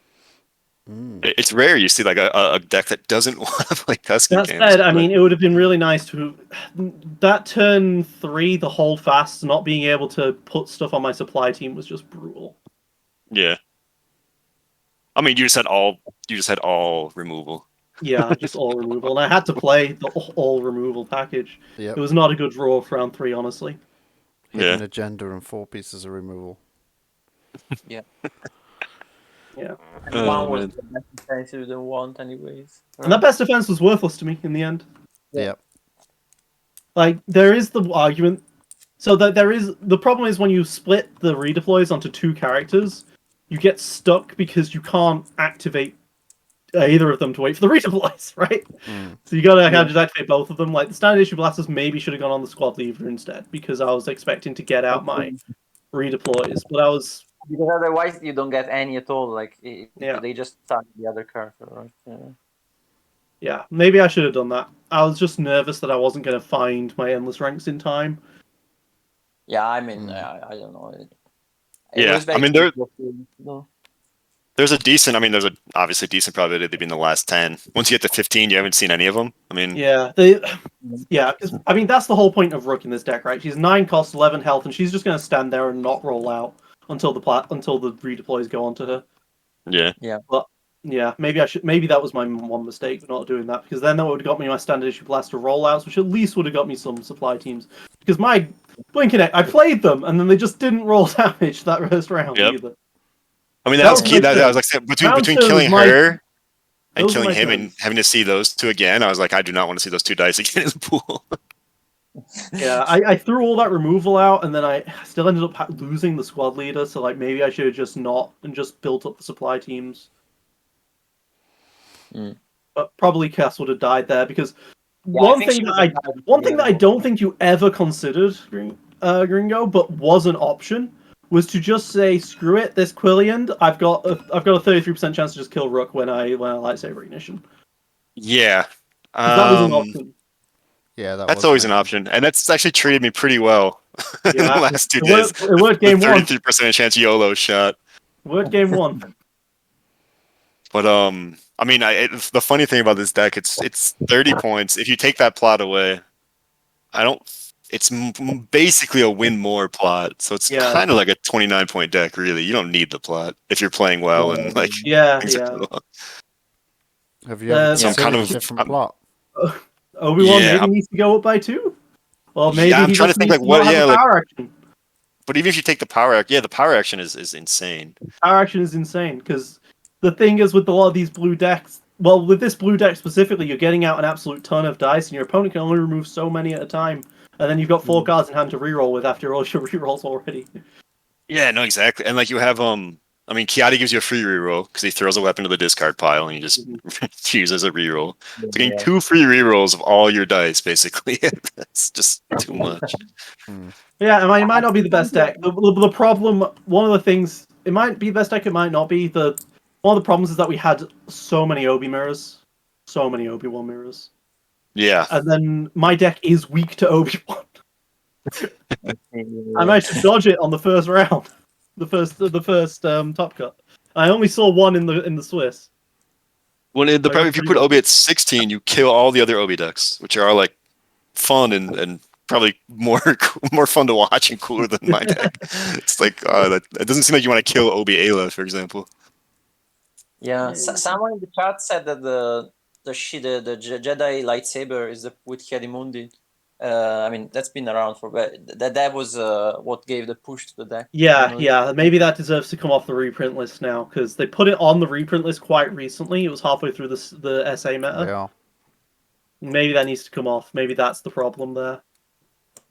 It's rare you see like a deck that doesn't want to play Tusken That games. said, I mean, it would have been really nice to that turn 3, the hold fast, not being able to put stuff on my supply team was just brutal. Yeah. I mean, you just had all removal. Yeah, just all removal, and I had to play the all removal package. Yep. It was not a good draw for round 3, honestly. Hidden Yeah. agenda and 4 pieces of removal. Yeah. Yeah. And Oh, one was man. the best defense you didn't want, anyways. And that best defense was worthless to me in the end. Yeah. Yep. Like, there is the argument. So that there is the problem is when you split the redeploys onto 2 characters, you get stuck because you can't activate either of them to wait for the redeploys, right? So you gotta kind of just activate both of them. Like the standard issue blasters maybe should have gone on the squad leader instead because I was expecting to get out my redeploys, but I was Because otherwise you don't get any at all. Like Yeah. they just start the other character, right? yeah, maybe I should have done that. I was just nervous that I wasn't going to find my endless ranks in time. Yeah, I mean, I don't know. Yeah, was I mean, difficult to- no. there's a obviously decent probability they'd be in the last 10. Once you get to 15, you haven't seen any of them. I mean, Yeah, 'cause, I mean that's the whole point of Rook in this deck, right? She's 9 cost, 11 health, and she's just going to stand there and not roll out until the redeploys go onto her. yeah. But yeah, maybe that was my one mistake for not doing that, because then that would have got me my standard issue blaster rollouts, which at least would have got me some supply teams. Because my Blinking, I played them, and then they just didn't roll damage that first round Yep. either. I mean, That that was was key. my That turn. was like Round between two was killing my- her And Those are killing my him and turns. having to see those two again, I was like, I do not want to see those two dice again in the pool. Yeah, I threw all that removal out, and then I still ended up losing the squad leader. So like maybe I should have just not and just built up the supply teams. But probably Kast would have died there because Yeah, I one think thing she that was I a one thing that I don't think you ever considered, Gringo, but was an option, was to just say, screw it, this Quillian, I've got a 33% chance to just kill Rook when I Lightsaber Ignition. Yeah. 'Cause that was an option. Yeah, that That's was always an option. And that's actually treated me pretty well in the Yeah, last 2 it days. worked game one. 33% chance YOLO shot. Worked game one. But I mean, the funny thing about this deck, it's 30 points. If you take that plot away, I don't. It's basically a win more plot, so it's Yeah. kind of like a 29-point deck. Really, you don't need the plot if you're playing well and like Yeah, things are yeah. going well. Have you ever So I'm kind considered a of different plot? Obi-Wan Yeah, maybe needs to go up by 2? Or maybe yeah. I'm he trying to just think needs like to not what. have Yeah, a like. power action. But even if you take the power action, yeah, the power action is insane. Power action is insane, because the thing is with a lot of these blue decks, well, with this blue deck specifically, you're getting out an absolute ton of dice, and your opponent can only remove so many at a time. And then you've got 4 cards in hand to reroll with after all your rerolls already. Yeah, no, exactly. And like you have I mean, Kiadi gives you a free reroll because he throws a weapon to the discard pile and you just use as a reroll. So getting 2 free rerolls of all your dice, basically. That's just too much. Yeah, it might not be the best deck. The problem, one of the things, it might be the best deck, it might not be. One of the problems is that we had so many Obi mirrors. So many Obi-Wan mirrors. Yeah. And then my deck is weak to Obi-Wan. I managed to dodge it on the first round. The first top cut. I only saw one in the Swiss. If you put Obi at 16, you kill all the other Obi decks, which are like fun and probably more fun to watch and cooler than my deck. It's like it doesn't seem like you want to kill Obi Ayla, for example. Yeah, someone in the chat said that the Jedi lightsaber is with Mundi. I mean, that's been around for that was what gave the push to the deck. Yeah. Maybe that deserves to come off the reprint list now, because they put it on the reprint list quite recently. It was halfway through the SA meta. Yeah. Maybe that needs to come off. Maybe that's the problem there.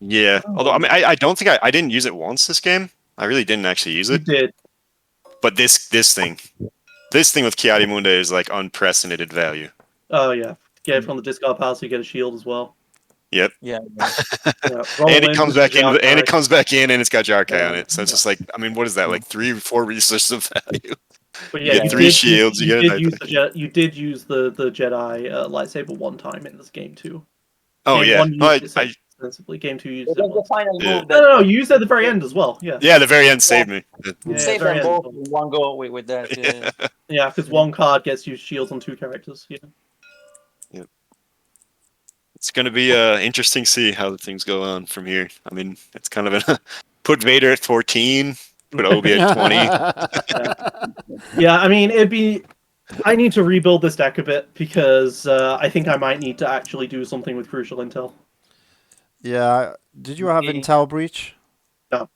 Yeah. Although I mean, I don't think I didn't use it once this game. I really didn't actually use it. You did. But this thing with Kiadi Mundi is like unprecedented value. Oh yeah. Get it from the discard pile so you get a shield as well. Yep. Yeah. And it comes back in, and it comes back in, and it's got Jarkai on it. So it's just like, I mean, what is that? Like 3 or 4 resources of value. But yeah, you get 3 shields. You did use the Jedi lightsaber one time in this game too. Oh game yeah. One used it extensively. Game 2 used it. The final move. No, you used it at the very end as well. Yeah. Yeah, the very end saved me. Saved them both in one go with that. Yeah, because one card gets you shields on 2 characters. Yeah. It's going to be interesting to see how things go on from here. I mean, it's kind of put Vader at 14, put Obi at 20. Yeah, I mean, I need to rebuild this deck a bit, because I think I might need to actually do something with Crucial Intel. Yeah, did you have Intel Breach? No.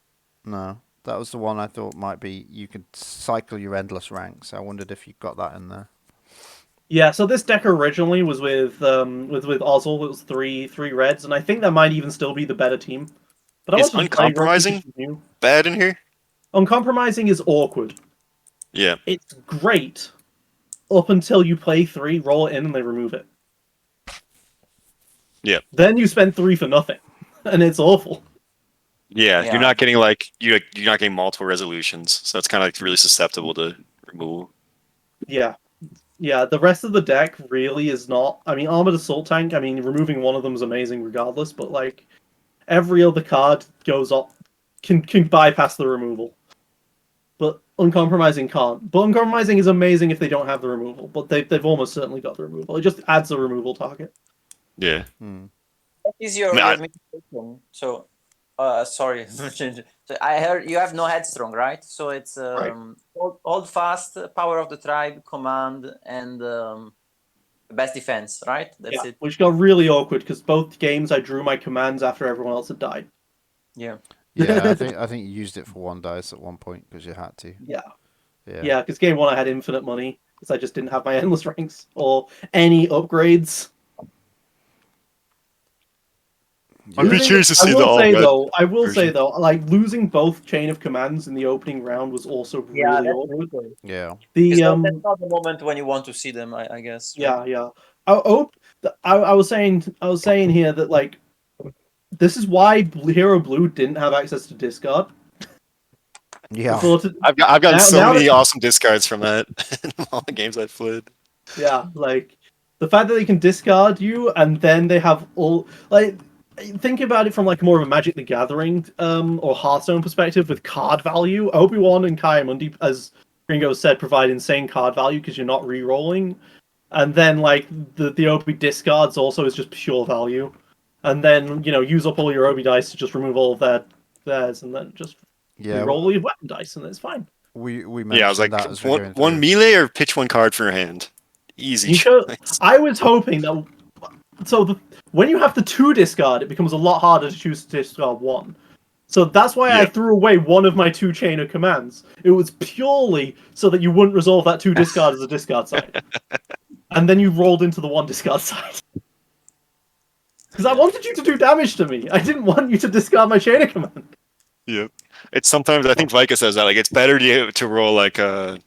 No, that was the one I thought might be, you could cycle your endless ranks. I wondered if you got that in there. Yeah, so this deck originally was with Ozzel. It was three reds, and I think that might even still be the better team. But Is Uncompromising bad in here? Uncompromising is awkward. Yeah. It's great up until you play 3, roll it in, and they remove it. Yeah. Then you spend 3 for nothing, and it's awful. Yeah, you're not getting you're not getting multiple resolutions, so it's kind of like really susceptible to removal. Yeah. Yeah, the rest of the deck really is not. I mean, Armored Assault Tank, I mean, removing one of them is amazing regardless, but like every other card goes up, can bypass the removal. But Uncompromising can't. But Uncompromising is amazing if they don't have the removal, but they've almost certainly got the removal. It just adds a removal target. Yeah. What is your administration? So, sorry. So I heard you have no headstrong, right? So it's hold fast, power of the tribe, command, and best defense, right? That's it. Which got really awkward because both games I drew my commands after everyone else had died. Yeah. Yeah, I think you used it for 1 dice at one point because you had to. Yeah, because game 1 I had infinite money. because I just didn't have my endless ranks or any upgrades. I'd be curious to see I the will say all-red though, version. like losing both chain of commands in the opening round was also Yeah, really that's awkward. brutal. Yeah. The That's not the moment when you want to see them, I guess. Right? yeah. I was saying here that like this is why Hero Blue didn't have access to discard. Yeah. I've gotten so now many that- awesome discards from that in all the games I've played. Yeah, like the fact that they can discard you and then they have all like think about it from like more of a Magic the Gathering or Hearthstone perspective with card value. Obi-Wan and Mundi, as Gringo said, provide insane card value because you're not re-rolling. And then like the Obi discards also is just pure value. And then, use up all your Obi dice to just remove all of theirs and then just re-roll your weapon dice and it's fine. We mentioned Yeah, I was like, that as we're going one through. melee or pitch one card from your hand. Easy choice. I was hoping that. So when you have the 2 discard, it becomes a lot harder to choose to discard 1. So that's why I threw away one of my 2 chain of commands. It was purely so that you wouldn't resolve that 2 discard as a discard side. And then you rolled into the 1 discard side. Because I wanted you to do damage to me. I didn't want you to discard my chain of command. Yep. It's sometimes, I think Vika says that, like, it's better to roll like a.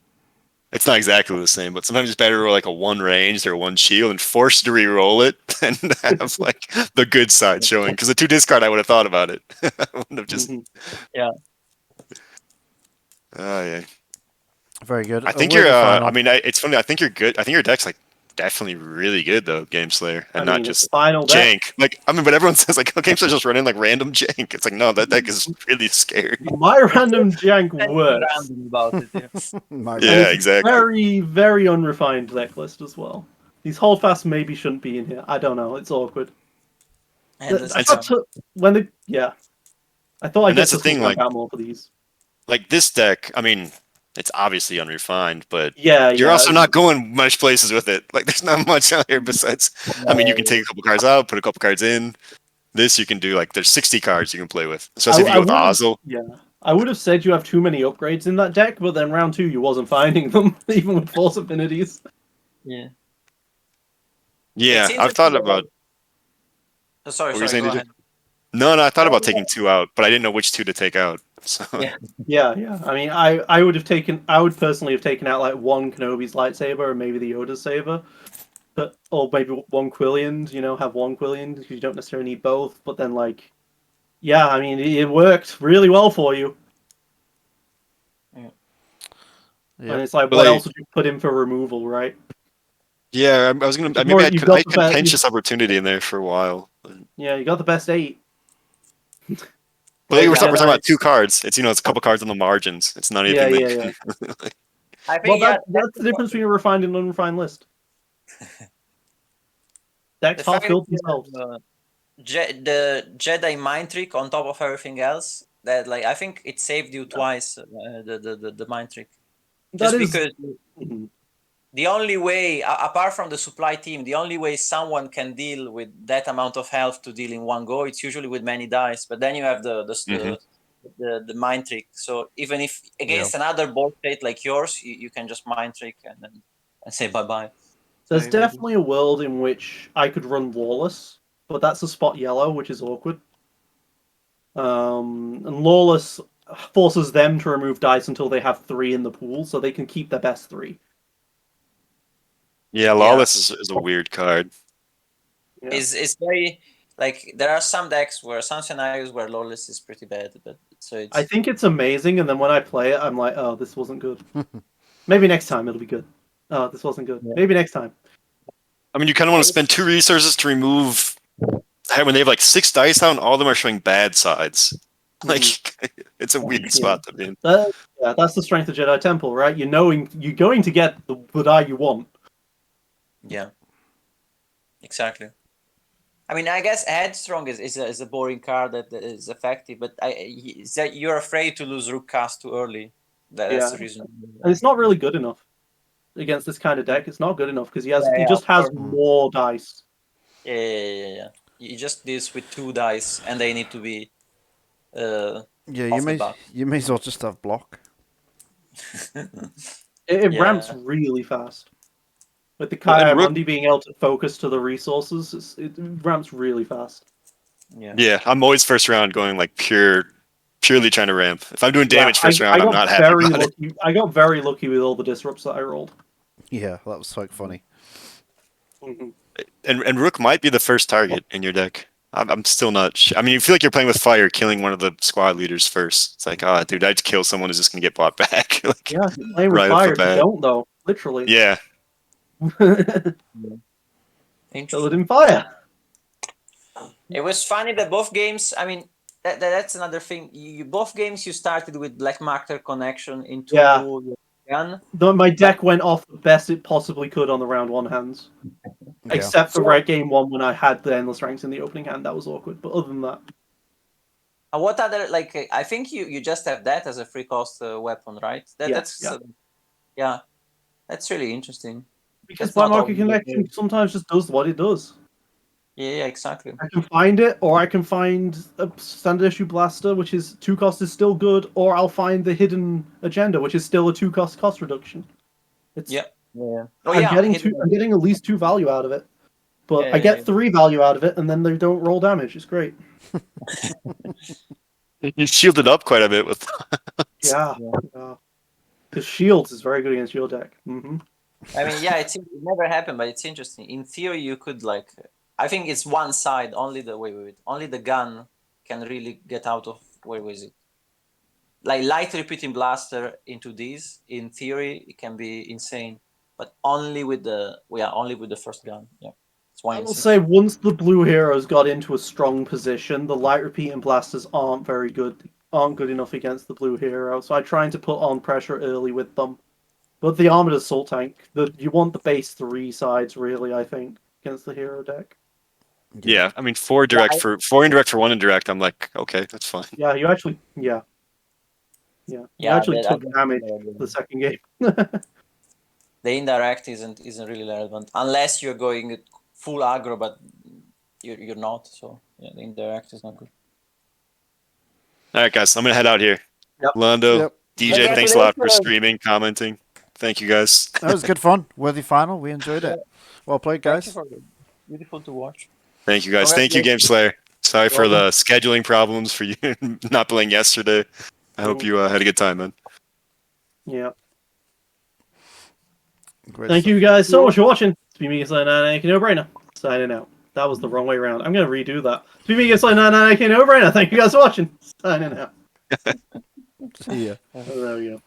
It's not exactly the same, but sometimes it's better to roll like a 1 ranged or 1 shield and force to re-roll it than have like the good side showing. Because the 2 discard, I would have thought about it. I wouldn't have just. Yeah. Oh yeah. Very good. I think you're. I mean, it's funny. I think you're good. I think your deck's like definitely really good though, Gameslayer, and not just final deck. jank. Like but everyone says like, oh, Gameslayer's just running like random jank. It's like no, that deck is really scary. My random jank works. Random about it, yeah. Yeah, exactly. Very, very unrefined deck list as well. These holdfasts maybe shouldn't be in here. I don't know. It's awkward. I thought I And guess that's the thing, like out more for these. Like this deck, I mean, it's obviously unrefined, but Yeah, you're also not going much places with it. Like there's not much out here besides. I mean, you can take a couple cards out, put a couple cards in. This you can do like there's 60 cards you can play with, especially if you go with Ozil. Yeah, I would have said you have too many upgrades in that deck, but then round 2 you wasn't finding them, even with Force Affinities. Yeah. Yeah, I've thought about. Sorry, What go were you saying, DJ? ahead. No, I thought about taking 2 out, but I didn't know which 2 to take out. So Yeah. I mean, I would personally have taken out like 1 Kenobi's lightsaber and maybe the Yoda's saber. Or maybe 1 Quillian, have 1 Quillian because you don't necessarily need both. But then, like, yeah, I mean, it worked really well for you. Yeah. And it's like, what else would you put in for removal, right? yeah, I was gonna. Maybe I had contentious opportunity in there for a while. Yeah, you got the best 8. But we're talking about 2 cards. It's it's a couple cards on the margins. It's not anything. Yeah. I think that's the difference between a refined and unrefined list. Decks half built themselves. The Jedi mind trick on top of everything else. That I think it saved you twice. The mind trick. Because the only way, apart from the supply team, the only way someone can deal with that amount of health to deal in one go, it's usually with many dice. But then you have the mind trick. So even if against another board state like yours, you can just mind trick and say bye bye. There's definitely a world in which I could run Lawless, but that's a spot yellow, which is awkward. And Lawless forces them to remove dice until they have 3 in the pool, so they can keep their best 3. Yeah, Lawless is a weird card. Yeah. It's very there are some decks some scenarios where Lawless is pretty bad, but I think it's amazing, and then when I play it, I'm like, oh, this wasn't good. Maybe next time it'll be good. Oh, this wasn't good. Maybe next time. I mean, you kind of want to spend 2 resources to remove when they have like 6 dice out, and all of them are showing bad sides. Like it's a weird spot to be in. That's the strength of Jedi Temple, right? You're going to get the die you want. Yeah, exactly. I mean, I guess Headstrong is a boring card that is effective, but is that you're afraid to lose Rook Kast too early. That's the reason. And it's not really good enough against this kind of deck. It's not good enough because he just has more dice. Yeah. You just deals with 2 dice, and they need to be. You may as well just have block. It Yeah. ramps really fast. With the Well, and Rook- Mundi being able to focus to the resources, it ramps really fast. Yeah, I'm always first round going like purely trying to ramp. If I'm doing damage first round, I'm not happy very about it. lucky. I got very lucky with all the disrupts that I rolled. Yeah, that was so funny. Mhm. And Rook might be the first target in your deck. I'm still not. I mean, you feel like you're playing with fire, killing one of the squad leaders first. It's like, oh, dude, I'd kill someone who's just gonna get bought back. Like, Yeah, you're playing with right off fire. the You bat. don't though, literally. Yeah, Kill it in fire. It was funny that both games. I mean, that's another thing. Both games you started with Black Marker connection into Yeah. your gun. My deck went off the best it possibly could on the round 1 hands. Yeah. Except for red game 1 when I had the endless ranks in the opening hand. That was awkward. But other than that. What other I think you just have that as a free cost weapon, right? Yeah, that's really interesting. Because That's Black not Market obvious. Connection sometimes just does what it does. Yeah, exactly. I can find it, or I can find a standard issue blaster, which is 2 cost is still good, or I'll find the hidden agenda, which is still a 2 cost reduction. It's Yeah. Oh, I'm yeah. getting at least 2 value out of it. But Yeah, I get yeah. 3 value out of it, and then they don't roll damage. It's great. you shielded up quite a bit with. Yeah. Because Shields is very good against your deck. Mm-hmm. I mean, yeah, it never happened, but it's interesting. In theory, you could I think it's one side only. Only the gun can really get out of where was it? Like light repeating blaster into these. In theory, it can be insane, but only with the first gun. Yeah, it's one. I will say once the blue heroes got into a strong position, the light repeating blasters aren't good enough against the blue hero. So I'm trying to put on pressure early with them. But the armored assault tank, you want the base 3 sides really, I think, against the hero deck. Yeah, I mean, 4 indirect for 1 indirect. I'm like, okay, that's fine. Yeah, you actually, you actually took damage the second game. The indirect isn't really relevant unless you're going full aggro, but you're not. So yeah, the indirect is not good. All right, guys, I'm gonna head out here. Yep. Lando, Yep. DJ, thanks a lot for streaming, commenting. Thank you, guys. That was good fun. Worthy final. We enjoyed it. Well played, guys. Beautiful to watch. Thank you, guys. Thank you, Gameslayer. Sorry for the scheduling problems for you not playing yesterday. I hope you had a good time, man. Yeah. Great Thank stuff. you guys so much for watching. It's been me, Gameslayer, no-brainer. Signing out. That was the wrong way around. I'm going to redo that. It's been me, Gameslayer, no-brainer. Thank you guys for watching. Signing out. See ya. There we go.